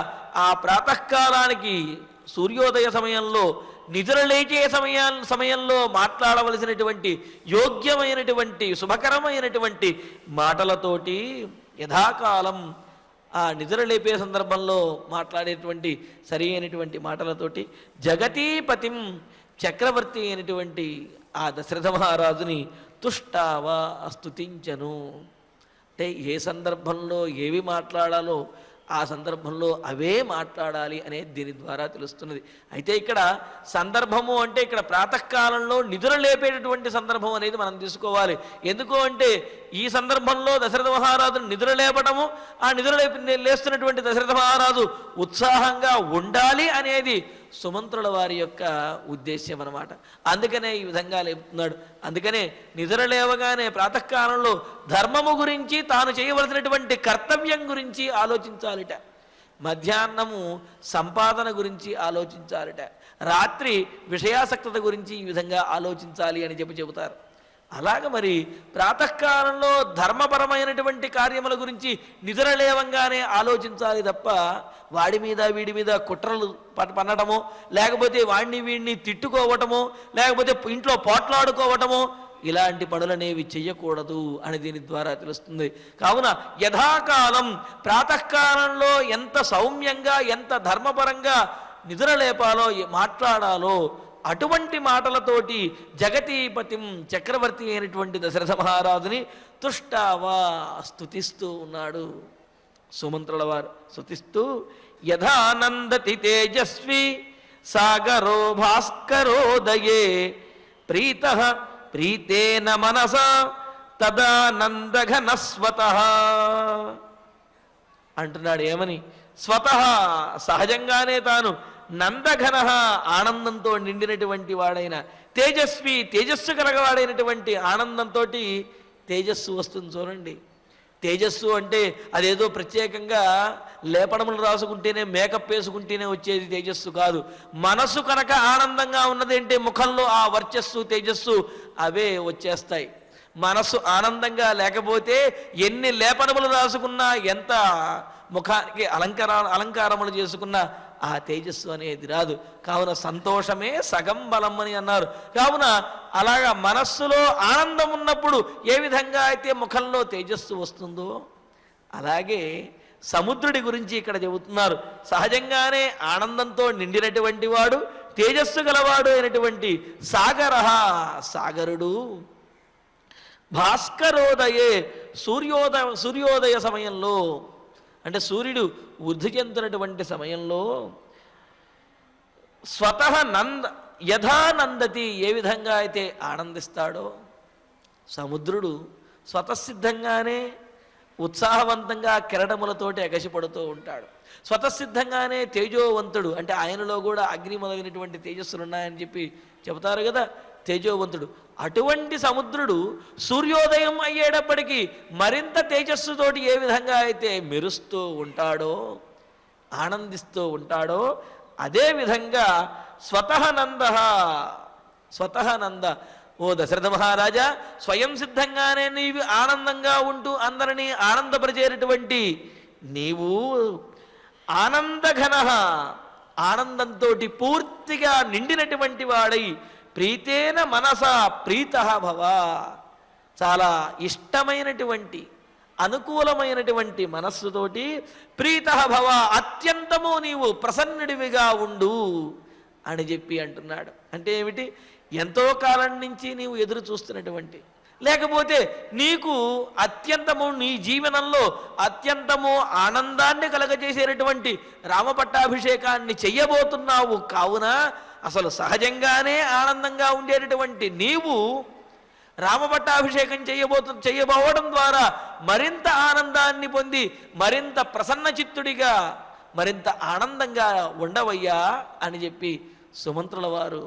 [SPEAKER 3] ఆ ప్రాతకాలానికి సూర్యోదయ సమయంలో నిద్రలేచే సమయంలో మాట్లాడవలసినటువంటి యోగ్యమైనటువంటి శుభకరమైనటువంటి మాటలతోటి యథాకాలం ఆ నిద్రలేపే సందర్భంలో మాట్లాడేటువంటి సరి అయినటువంటి మాటలతోటి జగతీపతిం చక్రవర్తి అయినటువంటి ఆ దశరథ మహారాజుని తుష్టావా స్తుతించను. అంటే ఏ సందర్భంలో ఏవి మాట్లాడాలో ఆ సందర్భంలో అవే మాట్లాడాలి అనేది దీని ద్వారా తెలుస్తున్నది. అయితే ఇక్కడ సందర్భము అంటే ఇక్కడ ప్రాతకాలంలో నిద్ర లేపేటటువంటి సందర్భం అనేది మనం తీసుకోవాలి. ఎందుకు అంటే ఈ సందర్భంలో దశరథ మహారాజును నిద్ర లేపడము, ఆ నిద్ర లేస్తున్నటువంటి దశరథ మహారాజు ఉత్సాహంగా ఉండాలి అనేది సుమంత్రుల వారి యొక్క ఉద్దేశ్యం అన్నమాట. అందుకనే ఈ విధంగా లేపుతున్నాడు. అందుకనే నిద్ర లేవగానే ప్రాతకాలంలో ధర్మము గురించి, తాను చేయవలసినటువంటి కర్తవ్యం గురించి ఆలోచించాలిట. మధ్యాహ్నము సంపాదన గురించి ఆలోచించాలిట. రాత్రి విషయాసక్తత గురించి ఈ విధంగా ఆలోచించాలి అని చెబుతారు. అలాగ మరి ప్రాతకాలంలో ధర్మపరమైనటువంటి కార్యముల గురించి నిద్ర లేవంగానే ఆలోచించాలి తప్ప వాడి మీద వీడి మీద కుట్రలు పన్నడమో, లేకపోతే వాడిని వీడిని తిట్టుకోవటమో, లేకపోతే ఇంట్లో పోట్లాడుకోవటమో, ఇలాంటి పనులనేవి చెయ్యకూడదు అని దీని ద్వారా తెలుస్తుంది. కావున యథాకాలం ప్రాతకాలంలో ఎంత సౌమ్యంగా ఎంత ధర్మపరంగా నిద్ర లేపాలో మాట్లాడాలో అటువంటి మాటలతోటి జగతీపతిం చక్రవర్తి అయినటువంటి దశరథ మహారాజుని తుష్టావా స్తుతిస్తూ ఉన్నాడు సుమంత్రుల వారు. స్తుతిస్తూ యథానందతి తేజస్వి సాగరో భాస్కరోదయే ప్రీతః ప్రీతేన మనసా తదానందఘనస్వతః అంటున్నాడు. ఏమని? స్వతః సహజంగానే తాను నందఘన ఆనందంతో నిండినటువంటి వాడైన తేజస్వి తేజస్సు కలగవాడైనటువంటి ఆనందంతో తేజస్సు వస్తుంది. చూడండి, తేజస్సు అంటే అదేదో ప్రత్యేకంగా లేపనములు రాసుకుంటేనే మేకప్ వేసుకుంటేనే వచ్చేది తేజస్సు కాదు. మనసు కనుక ఆనందంగా ఉన్నది అంటే ముఖంలో ఆ వర్చస్సు తేజస్సు అవే వచ్చేస్తాయి. మనస్సు ఆనందంగా లేకపోతే ఎన్ని లేపనములు రాసుకున్నా, ఎంత ముఖానికి అలంకారములు చేసుకున్నా ఆ తేజస్సు అనేది రాదు. కావున సంతోషమే సగం బలం అని అన్నారు. కావున అలాగా మనస్సులో ఆనందం ఉన్నప్పుడు ఏ విధంగా అయితే ముఖంలో తేజస్సు వస్తుందో అలాగే సముద్రుడి గురించి ఇక్కడ చెబుతున్నారు. సహజంగానే ఆనందంతో నిండినటువంటి వాడు, తేజస్సు గలవాడు అయినటువంటి సాగరుడు భాస్కరోదయే సూర్యోదయ సమయంలో, అంటే సూర్యుడు వృద్ధి చెందుతున్నటువంటి సమయంలో స్వతః యథానందతి ఏ విధంగా అయితే ఆనందిస్తాడో సముద్రుడు స్వతసిద్ధంగానే ఉత్సాహవంతంగా కిరణములతోటి ఎగసిపడుతూ ఉంటాడు. స్వతసిద్ధంగానే తేజోవంతుడు, అంటే ఆయనలో కూడా అగ్ని మొదలైనటువంటి తేజస్సులు ఉన్నాయని చెప్పి చెబుతారు కదా, తేజోవంతుడు. అటువంటి సముద్రుడు సూర్యోదయం అయ్యేటప్పటికీ మరింత తేజస్సుతోటి ఏ విధంగా అయితే మెరుస్తూ ఉంటాడో, ఆనందిస్తూ ఉంటాడో, అదేవిధంగా స్వతః నంద ఓ దశరథ మహారాజా, స్వయం సిద్ధంగానే నీవు ఆనందంగా ఉంటూ అందరినీ ఆనందపరిచేటటువంటి నీవు ఆనందఘన, ఆనందంతో పూర్తిగా నిండినటువంటి వాడై ప్రీతేన మనసా ప్రీతః భవ, చాలా ఇష్టమైనటువంటి అనుకూలమైనటువంటి మనస్సుతోటి ప్రీతః భవ, అత్యంతము నీవు ప్రసన్నుడివిగా ఉండు అని చెప్పి అంటున్నాడు. అంటే ఏమిటి? ఎంతో కాలం నుంచి నీవు ఎదురు చూస్తున్నటువంటి, లేకపోతే నీకు అత్యంతము నీ జీవనంలో అత్యంతము ఆనందాన్ని కలగజేసేటటువంటి రామపట్టాభిషేకాన్ని చెయ్యబోతున్నావు. కావున అసలు సహజంగానే ఆనందంగా ఉండేటటువంటి నీవు రామపట్టాభిషేకం చేయబోవడం ద్వారా మరింత ఆనందాన్ని పొంది మరింత ప్రసన్న చిత్తుడిగా మరింత ఆనందంగా ఉండవయ్యా అని చెప్పి సుమంత్రుల వారు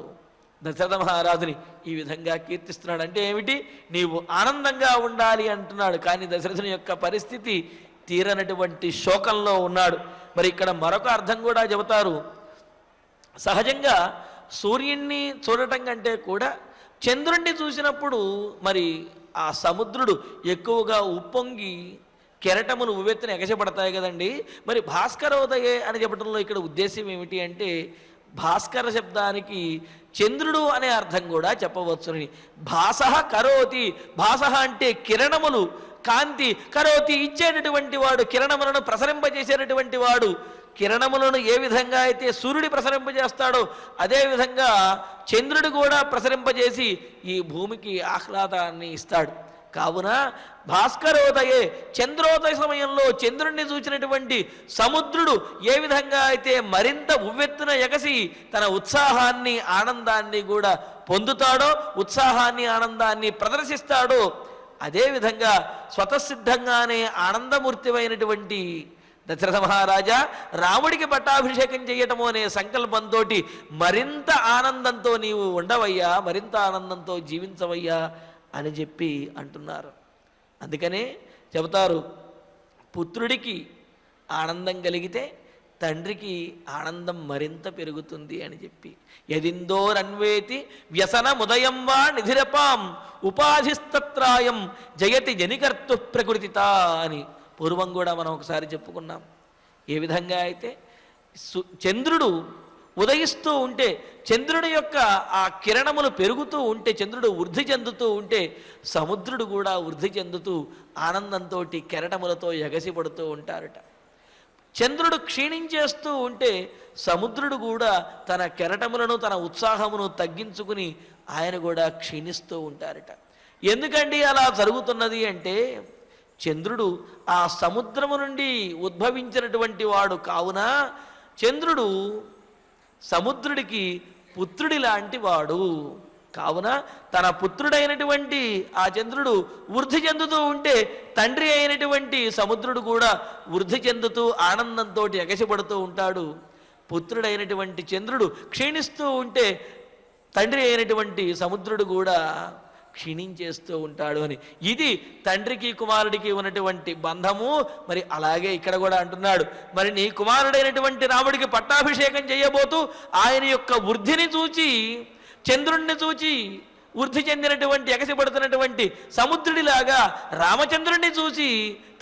[SPEAKER 3] దశరథ మహారాజుని ఈ విధంగా కీర్తిస్తున్నాడు. అంటే ఏమిటి? నీవు ఆనందంగా ఉండాలి అంటున్నాడు. కానీ దశరథుని యొక్క పరిస్థితి తీరనటువంటి శోకంలో ఉన్నాడు. మరి ఇక్కడ మరొక అర్థం కూడా చెబుతారు. సహజంగా సూర్యుణ్ణి చూడటం కంటే కూడా చంద్రుణ్ణి చూసినప్పుడు మరి ఆ సముద్రుడు ఎక్కువగా ఉప్పొంగి కెరటములు ఉవ్వెత్తున ఎగసిపడతాయి కదండి. మరి భాస్కరోదయే అని చెప్పడంలో ఇక్కడ ఉద్దేశం ఏమిటి అంటే, భాస్కర శబ్దానికి చంద్రుడు అనే అర్థం కూడా చెప్పవచ్చుని. భాసః కరోతి, భాసః అంటే కిరణములు, కాంతి, కరోతి ఇచ్చేటటువంటి వాడు, కిరణములను ప్రసరింపజేసేటటువంటి వాడు. కిరణములను ఏ విధంగా అయితే సూర్యుడి ప్రసరింపజేస్తాడో అదేవిధంగా చంద్రుడు కూడా ప్రసరింపజేసి ఈ భూమికి ఆహ్లాదాన్ని ఇస్తాడు. కావున భాస్కరోదయే, చంద్రోదయ సమయంలో చంద్రుణ్ణి చూచినటువంటి సముద్రుడు ఏ విధంగా అయితే మరింత ఉవ్వెత్తున ఎగసి తన ఉత్సాహాన్ని ఆనందాన్ని కూడా పొందుతాడో, ఉత్సాహాన్ని ఆనందాన్ని ప్రదర్శిస్తాడో, అదేవిధంగా స్వతసిద్ధంగానే ఆనందమూర్తివైనటువంటి దశరథ మహారాజా రాముడికి పట్టాభిషేకం చేయటము అనే సంకల్పంతో మరింత ఆనందంతో నీవు ఉండవయ్యా, మరింత ఆనందంతో జీవించవయ్యా అని చెప్పి అంటున్నారు. అందుకనే చెబుతారు, పుత్రుడికి ఆనందం కలిగితే తండ్రికి ఆనందం మరింత పెరుగుతుంది అని చెప్పి. యదిందోరన్వేతి వ్యసనముదయం వా నిధిరపాం ఉపాధిస్తత్రాయం జయతి జనికర్తు ప్రకృతిత అని పూర్వం కూడా మనం ఒకసారి చెప్పుకున్నాం. ఏ విధంగా అయితే చంద్రుడు ఉదయిస్తూ ఉంటే, చంద్రుడి యొక్క ఆ కిరణములు పెరుగుతూ ఉంటే, చంద్రుడు వృద్ధి చెందుతూ ఉంటే సముద్రుడు కూడా వృద్ధి చెందుతూ ఆనందంతో కెరటములతో ఎగసిపడుతూ ఉంటారట. చంద్రుడు క్షీణించేస్తూ ఉంటే సముద్రుడు కూడా తన కెరటములను తన ఉత్సాహమును తగ్గించుకుని ఆయన కూడా క్షీణిస్తూ ఉంటారట. ఎందుకండి అలా జరుగుతున్నది అంటే, చంద్రుడు ఆ సముద్రము నుండి ఉద్భవించినటువంటి వాడు కావున చంద్రుడు సముద్రుడికి పుత్రుడి లాంటి వాడు. కావున తన పుత్రుడైనటువంటి ఆ చంద్రుడు వృద్ధి చెందుతూ ఉంటే తండ్రి అయినటువంటి సముద్రుడు కూడా వృద్ధి చెందుతూ ఆనందంతో ఎగసిపడుతూ ఉంటాడు. పుత్రుడైనటువంటి చంద్రుడు క్షీణిస్తూ ఉంటే తండ్రి అయినటువంటి సముద్రుడు కూడా క్షీణించేస్తూ ఉంటాడు అని. ఇది తండ్రికి కుమారుడికి ఉన్నటువంటి బంధము. మరి అలాగే ఇక్కడ కూడా అంటున్నాడు, మరి నీ కుమారుడైనటువంటి రాముడికి పట్టాభిషేకం చేయబోతూ ఆయన యొక్క వృద్ధిని చూచి, చంద్రుణ్ణి చూచి వృద్ధి చెందినటువంటి ఎగసిపడుతున్నటువంటి సముద్రుడిలాగా రామచంద్రుణ్ణి చూసి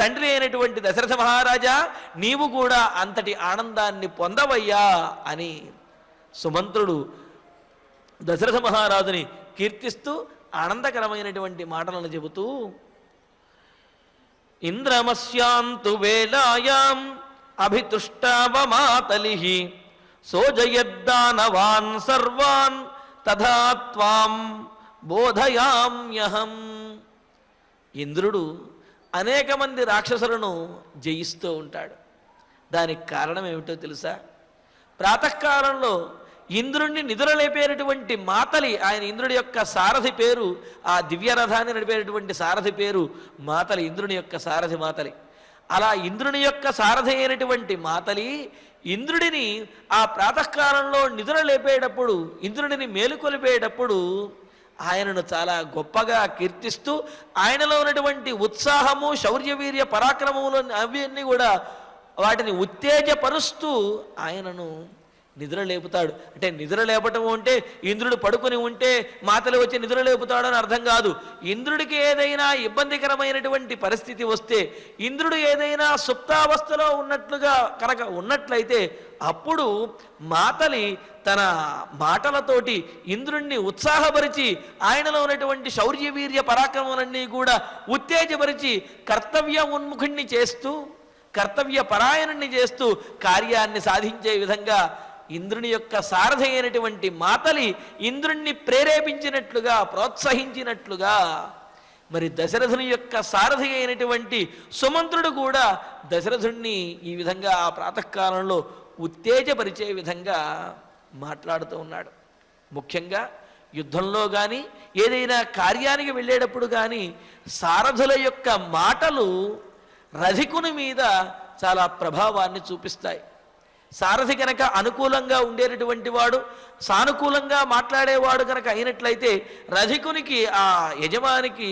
[SPEAKER 3] తండ్రి అయినటువంటి దశరథ మహారాజా నీవు కూడా అంతటి ఆనందాన్ని పొందవయ్యా అని సుమంత్రుడు దశరథ మహారాజుని కీర్తిస్తూ ఆనందకరమైనటువంటి మాటలను చెబుతూ, ఇంద్రమస్యాంతు వేళాయాం అభితుష్టావమాతలి సోజయద్దానవాన్ సర్వాన్ తథా త్వాం బోధయామ్యహం. ఇంద్రుడు అనేక మంది రాక్షసులను జయిస్తూ ఉంటాడు. దానికి కారణం ఏమిటో తెలుసా? ప్రాతకాలంలో ఇంద్రుణ్ణి నిద్రలేపేటటువంటి మాతలి, ఆయన ఇంద్రుడి యొక్క సారథి పేరు, ఆ దివ్యరథాన్ని నడిపేటటువంటి సారథి పేరు మాతలి, ఇంద్రుని యొక్క సారథి మాతలి. అలా ఇంద్రుని యొక్క సారథి అయినటువంటి మాతలి ఇంద్రుడిని ఆ ప్రాతకాలంలో నిద్ర లేపేటప్పుడు, ఇంద్రుడిని మేలుకొలిపేటప్పుడు ఆయనను చాలా గొప్పగా కీర్తిస్తూ ఆయనలో ఉన్నటువంటి ఉత్సాహము, శౌర్యవీర్య పరాక్రమములు అవన్నీ కూడా వాటిని ఉత్తేజపరుస్తూ ఆయనను నిద్ర లేపుతాడు. అంటే నిద్ర లేపటం అంటే ఇంద్రుడు పడుకుని ఉంటే మాతలు వచ్చి నిద్ర లేపుతాడు అని అర్థం కాదు. ఇంద్రుడికి ఏదైనా ఇబ్బందికరమైనటువంటి పరిస్థితి వస్తే, ఇంద్రుడు ఏదైనా సుప్తావస్థలో ఉన్నట్లుగా కనుక ఉన్నట్లయితే అప్పుడు మాతలి తన మాటలతోటి ఇంద్రుణ్ణి ఉత్సాహపరిచి ఆయనలో ఉన్నటువంటి శౌర్యవీర్య పరాక్రమాలన్నీ కూడా ఉత్తేజపరిచి కర్తవ్య ఉన్ముఖుణ్ణి చేస్తూ, కర్తవ్య పరాయణుణ్ణి చేస్తూ కార్యాన్ని సాధించే విధంగా ఇంద్రుని యొక్క సారథి అయినటువంటి మాతలి ఇంద్రుణ్ణి ప్రేరేపించినట్లుగా, ప్రోత్సహించినట్లుగా మరి దశరథుని యొక్క సారథి అయినటువంటి సుమంత్రుడు కూడా దశరథుణ్ణి ఈ విధంగా ఆ ప్రాతకాలంలో ఉత్తేజపరిచే విధంగా మాట్లాడుతూ ఉన్నాడు. ముఖ్యంగా యుద్ధంలో కానీ ఏదైనా కార్యానికి వెళ్ళేటప్పుడు కానీ సారథుల యొక్క మాటలు రధికుని మీద చాలా ప్రభావాన్ని చూపిస్తాయి. సారథి కనుక అనుకూలంగా ఉండేటటువంటి వాడు, సానుకూలంగా మాట్లాడేవాడు కనుక అయినట్లయితే రధికునికి, ఆ యజమానికి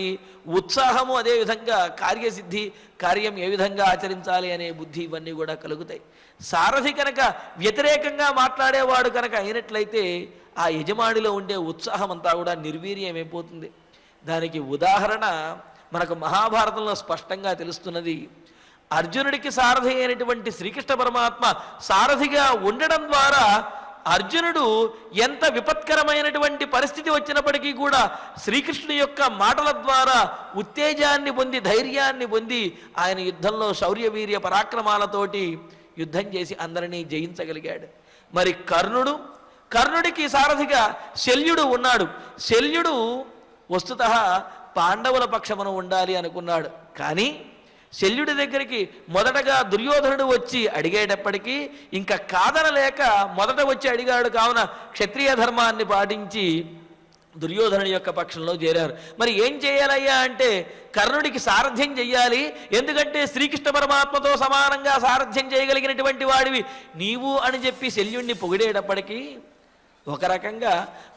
[SPEAKER 3] ఉత్సాహము, అదేవిధంగా కార్యసిద్ధి, కార్యం ఏ విధంగా ఆచరించాలి అనే బుద్ధి ఇవన్నీ కూడా కలుగుతాయి. సారథి కనుక వ్యతిరేకంగా మాట్లాడేవాడు కనుక అయినట్లయితే ఆ యజమానిలో ఉండే ఉత్సాహం అంతా కూడా నిర్వీర్యమైపోతుంది. దానికి ఉదాహరణ మనకు మహాభారతంలో స్పష్టంగా తెలుస్తున్నది. అర్జునుడికి సారథి అయినటువంటి శ్రీకృష్ణ పరమాత్మ సారథిగా ఉండడం ద్వారా అర్జునుడు ఎంత విపత్కరమైనటువంటి పరిస్థితి వచ్చినప్పటికీ కూడా శ్రీకృష్ణుని యొక్క మాటల ద్వారా ఉత్తేజాన్ని పొంది, ధైర్యాన్ని పొంది ఆయన యుద్ధంలో శౌర్యవీర్య పరాక్రమాలతోటి యుద్ధం చేసి అందరినీ జయించగలిగాడు. మరి కర్ణుడికి సారథిగా శల్యుడు ఉన్నాడు. శల్యుడు వస్తుతః పాండవుల పక్షమున ఉండాలి అనుకున్నాడు. కానీ శల్యుడి దగ్గరికి మొదటగా దుర్యోధనుడు వచ్చి అడిగేటప్పటికీ ఇంకా కాదనలేక మొదట వచ్చి అడిగాడు. కావున క్షత్రియ ధర్మాన్ని పాటించి దుర్యోధనుడి యొక్క పక్షంలో చేరారు. మరి ఏం చేయాలయ్యా అంటే కర్ణుడికి సారథ్యం చెయ్యాలి, ఎందుకంటే శ్రీకృష్ణ పరమాత్మతో సమానంగా సారథ్యం చేయగలిగినటువంటి వాడివి నీవు అని చెప్పి శల్యుణ్ణి పొగిడేటప్పటికీ ఒక రకంగా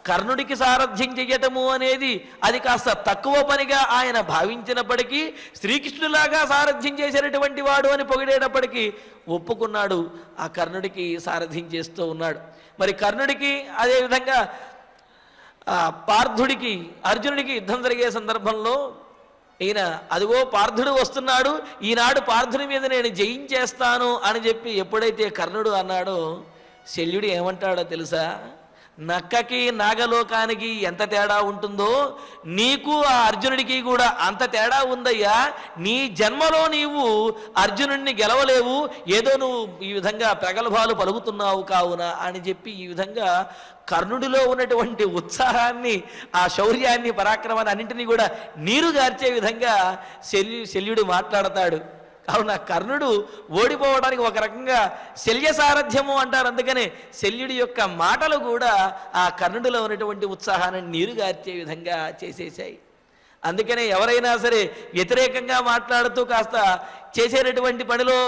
[SPEAKER 3] కర్ణుడికి సారథ్యం చెయ్యటము అనేది అది కాస్త తక్కువ పనిగా ఆయన భావించినప్పటికీ శ్రీకృష్ణులాగా సారథ్యం చేసేటటువంటి వాడు అని పొగిడేటప్పటికీ ఒప్పుకున్నాడు. ఆ కర్ణుడికి సారథ్యం చేస్తూ ఉన్నాడు. మరి కర్ణుడికి అదేవిధంగా పార్థుడికి, అర్జునుడికి యుద్ధం జరిగే సందర్భంలో ఈయన అదిగో పార్థుడు వస్తున్నాడు, ఈనాడు పార్థుని మీద నేను జయించేస్తాను అని చెప్పి ఎప్పుడైతే కర్ణుడు అన్నాడో శల్యుడు ఏమంటాడో తెలుసా? నక్కకి నాగలోకానికి ఎంత తేడా ఉంటుందో నీకు ఆ అర్జునుడికి కూడా అంత తేడా ఉందయ్యా. నీ జన్మలో నీవు అర్జునుడిని గెలవలేవు, ఏదో నువ్వు ఈ విధంగా ప్రగల్భాలు పలుకుతున్నావు కావున అని చెప్పి ఈ విధంగా కర్ణుడిలో ఉన్నటువంటి ఉత్సాహాన్ని, ఆ శౌర్యాన్ని, పరాక్రమాన్ని అన్నింటినీ కూడా నీరుగార్చే విధంగా శల్యుడు మాట్లాడతాడు. కావున కర్ణుడు ఓడిపోవడానికి ఒక రకంగా శల్య సారథ్యము అంటారు. అందుకనే శల్యుడి యొక్క మాటలు కూడా ఆ కర్ణుడిలో ఉన్నటువంటి ఉత్సాహాన్ని నీరుగార్చే విధంగా చేసేసాయి. అందుకనే ఎవరైనా సరే వ్యతిరేకంగా మాట్లాడుతూ కాస్త చేసేటటువంటి పనిలో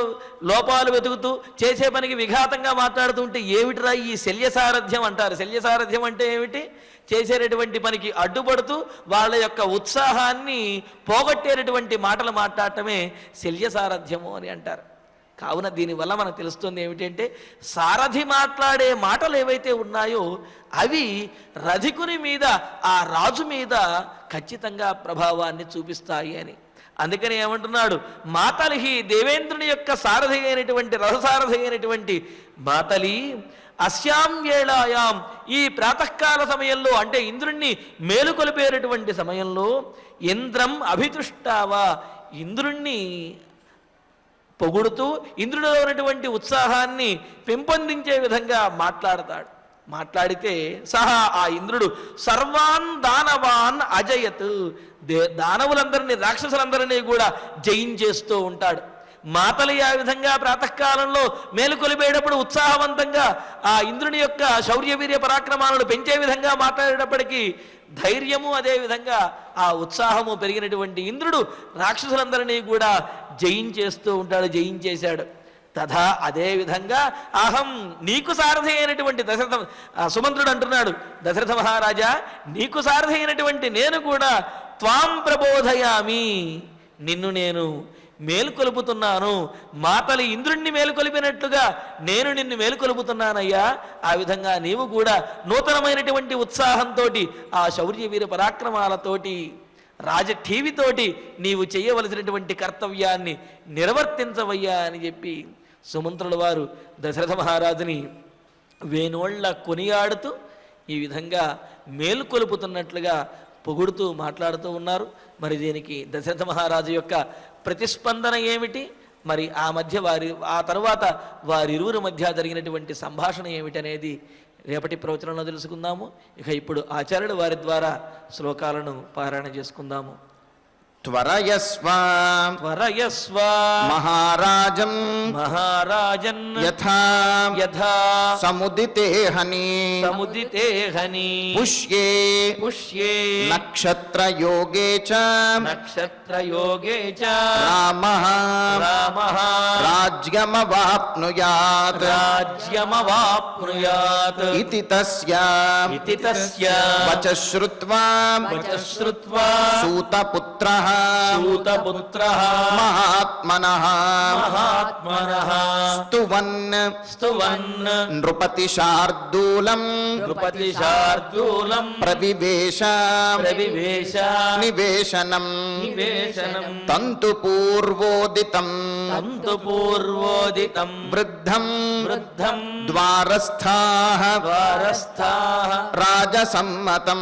[SPEAKER 3] లోపాలు వెతుకుతూ చేసే పనికి విఘాతంగా మాట్లాడుతూ ఉంటే ఏమిటిరా ఈ శల్య సారథ్యం అంటారు. శల్య సారథ్యం అంటే ఏమిటి? చేసేటటువంటి పనికి అడ్డుపడుతూ వాళ్ళ యొక్క ఉత్సాహాన్ని పోగొట్టేటటువంటి మాటలు మాట్లాడటమే శల్య సారథ్యము అని అంటారు. కావున దీనివల్ల మనకు తెలుస్తుంది ఏమిటంటే సారథి మాట్లాడే మాటలు ఏవైతే ఉన్నాయో అవి రధికుని మీద, ఆ రాజు మీద ఖచ్చితంగా ప్రభావాన్ని చూపిస్తాయి అని. అందుకని ఏమంటున్నాడు? మాతలిహి, దేవేంద్రుని యొక్క సారథి అయినటువంటి, రథసారథి అయినటువంటి మాతలి అస్యాం వేళాయాం, ఈ ప్రాతకాల సమయంలో అంటే ఇంద్రుణ్ణి మేలుకొలిపేటటువంటి సమయంలో ఇంద్రం అభితుష్టావా, ఇంద్రుణ్ణి పొగుడుతూ ఇంద్రుడిలో ఉన్నటువంటి ఉత్సాహాన్ని పెంపొందించే విధంగా మాట్లాడతాడు. మాట్లాడితే సహా ఆ ఇంద్రుడు సర్వాన్ దానవాన్ అజయత్, దానవులందరినీ, రాక్షసులందరినీ కూడా జయించేస్తూ ఉంటాడు. మాతలి ఆ విధంగా ప్రాతకాలంలో మేలుకొలిపేటప్పుడు ఉత్సాహవంతంగా ఆ ఇంద్రుని యొక్క శౌర్యవీర్య పరాక్రమాలను పెంచే విధంగా మాట్లాడేటప్పటికీ ధైర్యము అదేవిధంగా ఆ ఉత్సాహము పెరిగినటువంటి ఇంద్రుడు రాక్షసులందరినీ కూడా జయించేస్తూ ఉంటాడు, జయించేశాడు. తథా అదేవిధంగా అహం నీకు సారథి అయినటువంటి దశరథ సుమంత్రుడు అంటున్నాడు, దశరథ మహారాజా నీకు సారథి అయినటువంటి నేను కూడా త్వాం ప్రబోధయామి, నిన్ను నేను మేలుకొలుపుతున్నాను. మాతలి ఇంద్రుణ్ణి మేలుకొలిపినట్లుగా నేను నిన్ను మేలుకొలుపుతున్నానయ్యా. ఆ విధంగా నీవు కూడా నూతనమైనటువంటి ఉత్సాహంతో ఆ శౌర్య వీర పరాక్రమాలతోటి రాజఠీవితోటి నీవు చేయవలసినటువంటి కర్తవ్యాన్ని నిర్వర్తించవయ్యా అని చెప్పి సుమంత్రుల వారు దశరథ మహారాజుని వేనోళ్ల కొనియాడుతూ ఈ విధంగా మేలుకొలుపుతున్నట్లుగా పొగుడుతూ మాట్లాడుతూ ఉన్నారు. మరి దీనికి దశరథ మహారాజు యొక్క ప్రతిస్పందన ఏమిటి, మరి ఆ తరువాత వారిరువురి మధ్య జరిగినటువంటి సంభాషణ ఏమిటనేది రేపటి ప్రవచనంలో తెలుసుకుందాము. ఇక ఇప్పుడు ఆచార్యుడు వారి ద్వారా శ్లోకాలను పారాయణ చేసుకుందాము.
[SPEAKER 1] త్వరయస్వ
[SPEAKER 3] త్వరయస్వ
[SPEAKER 1] మహారాజన్
[SPEAKER 3] మహారాజన్
[SPEAKER 1] యథా
[SPEAKER 3] యథా
[SPEAKER 1] సముదితే హని
[SPEAKER 3] సముదితే హని
[SPEAKER 1] పుష్యే
[SPEAKER 3] పుష్యే
[SPEAKER 1] నక్షత్రయోగే చ
[SPEAKER 3] నక్షత్రయోగే చ
[SPEAKER 1] రామః
[SPEAKER 3] రామః
[SPEAKER 1] రాజ్యమవాప్నుయాత్
[SPEAKER 3] రాజ్యమవాప్నుయాత్
[SPEAKER 1] ఇతి తస్య వచః శ్రుత్వా సూతపుత్రః
[SPEAKER 3] సూతపుత్రః
[SPEAKER 1] మహాత్మనః స్తువన్ నృపతిశార్దూలం ప్రవివేశ నివేశనం తంతుపూర్వోదితం వృద్ధం ద్వారస్థాః రాజసమ్మతం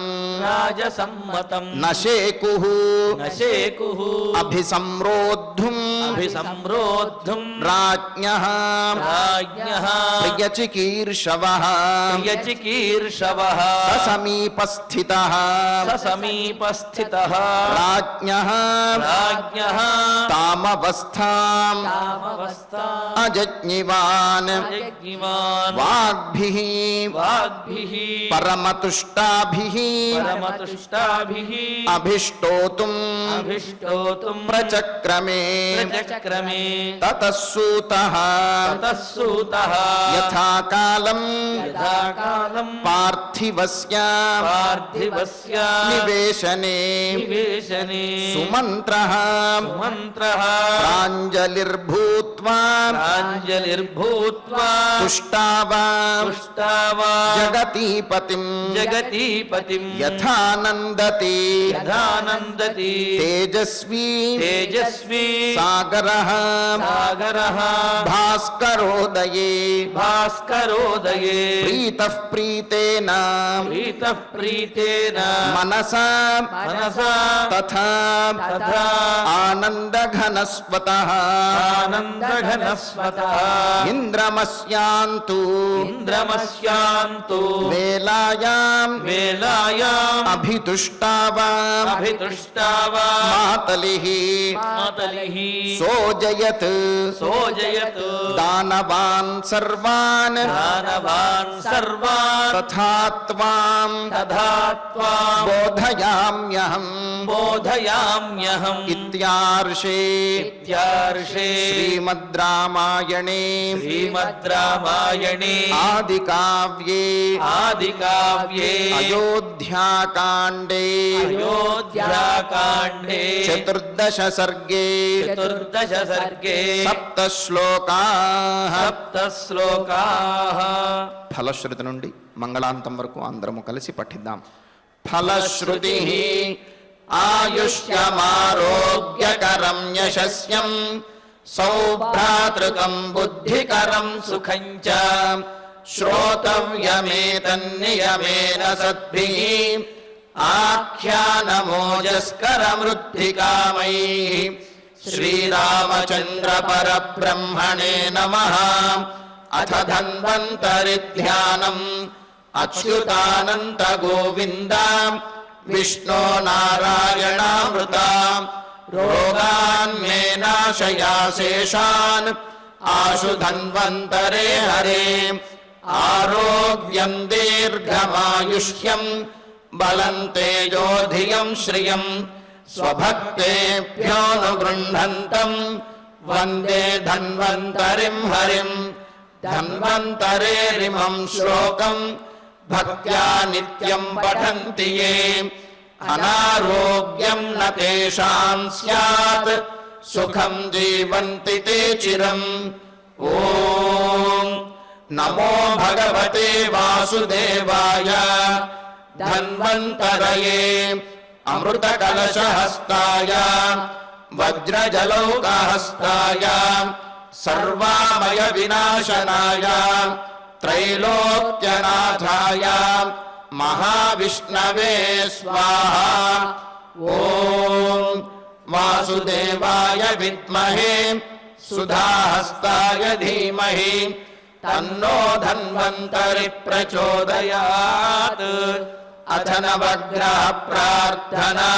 [SPEAKER 1] నశేకుః అభిసంరోద్ధుం రాజ్ఞః ప్రియచికీర్షవః ససమీపస్థితః రాజ్ఞః తామవస్థాం అజజ్ఞివాన్ వాగ్భిః పరమతుష్టాభిః అభిష్టోతుం ప్రచక్రమే తతః సూతః యథాకాలం పార్థివస్య నివేశనే సుమంత్రః ప్రాంజలిర్భూత్వా తుష్టావా జగతీపతిం యథానందతి తేజస్వీ సాగరః భాస్కరోదయే ప్రీతః మనసా తథా ఆనందఘనస్వతః ఇంద్రమస్యాంతు వేలాయాం అభితుష్టావా మాతలిః సోజయత్ దానవాన్ సర్వాన్ తథా త్వాం బోధయామ్యహం ఇత్యార్షే శ్రీమద్ రామాయణే ఆదికావ్యే అయోధ్యాకాండే చతుర్దశ సర్గే సప్త శ్లోకాః ఫలశ్రుతి నుండి మంగళాంతం వరకు అందరము కలిసి పఠిద్దాం. ఫలశ్రుతి ఆయుష్యమారోగ్యకరం యశస్యం సౌభ్రాతృకం బుద్ధికరం సుఖం చ శ్రోతవ్యమేతన్నియమేన సద్భిః ఆఖ్యానమోజస్కరమృద్ధికామైః శ్రీరామచంద్ర పరబ్రహ్మణే నమః. అథ ధన్వంతరి ధ్యానం అచ్యుతానంత గోవింద విష్ణో నారాయణామృత रोगान् मे नाशयाशेषान् आशु धन्वन्तरे हरे आरोग्यं दीर्घमायुष्यं बलं तेजो धियं श्रियं स्वभक्तेभ्योऽनुगृह्णन्तं वन्दे धन्वन्तरिं हरिं धन्वन्तरेरिमं श्लोकं भक्त्या नित्यं पठन्ति ये अनारोग्यं न तेषां स्यात् सुखं जीवन्ति ते चिरम् ॐ नमो भगवते वासुदेवाय धन्वन्तरये अमृतकलशहस्ताय वज्रजलौकहस्ताय सर्वामय विनाशनाय त्रैलोक्यनाथाय महाविष्णवे स्वाहा ॐ वासुदेवाय विद्महे सुधाहस्ताय धीमहि तन्नो धन्वन्तरि प्रचोदयात् अथ नवग्रह प्रार्थना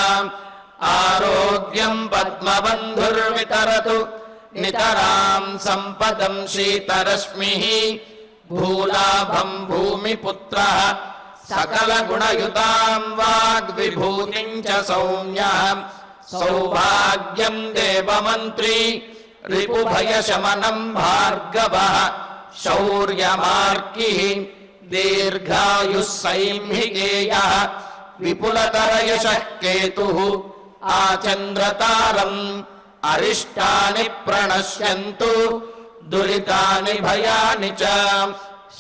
[SPEAKER 1] आरोग्यं पद्मबन्धुर्वितरतु नितरां सम्पदं शीतरश्मिः भूलाभं भूमिपुत्रः सकलगुणयुतां वाग्विभूतिं च सौम्यः सौभाग्यं देवमन्त्री रिपुभयशमनं भार्गवः शौर्यमार्किः दीर्घायुः सैंहिकेयः विपुलतरयशः केतुः आचन्द्रतारम् अरिष्टानि प्रणश्यन्तु दुरितानि भयानि च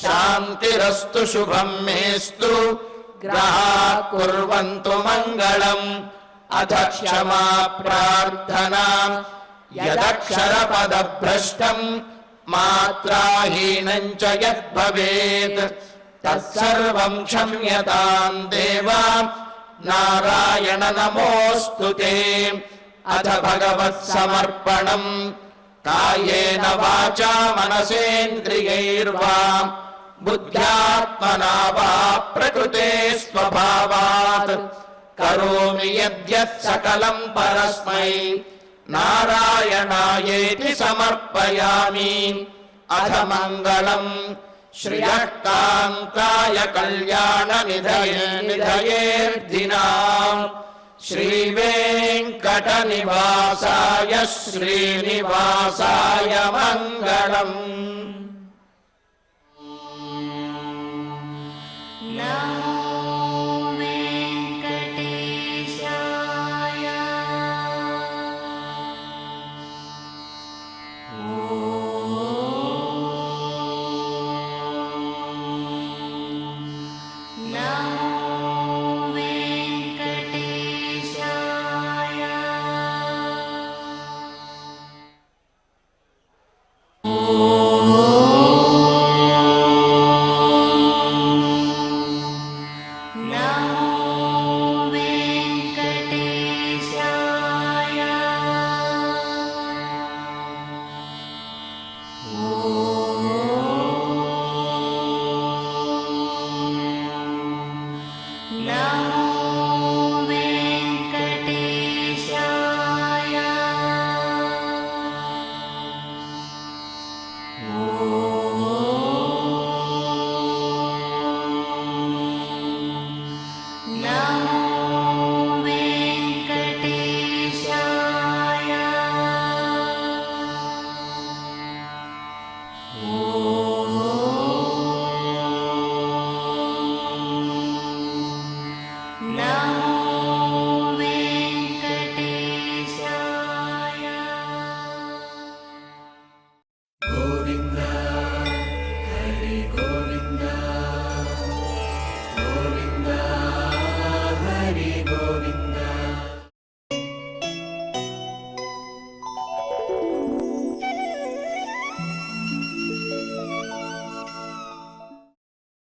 [SPEAKER 1] शान्तिरस्तु शुभं मेस्तु ग्रहाः कुर्वन्तु मङ्गलम् अथ क्षमा प्रार्थना यदक्षरपदभ्रष्टं मात्राहीनं च यद्भवेत् तत्सर्वं क्षम्यतां देव नारायण नमोऽस्तु ते अथ भगवत्समर्पणम् कायेन वाचा मनसेन्द्रियैर्वा बुद्ध्यात्मना वा प्रकृते स्वभावात् करोमि यद्यत् सकलं परस्मै नारायणायेति समर्पयामि अथ मङ्गलम् श्रियः कान्ताय कल्याणनिधयेऽर्थिनाम् श्रीवेङ्कटनिवासाय श्रीनिवासाय मङ्गलम्
[SPEAKER 4] Oh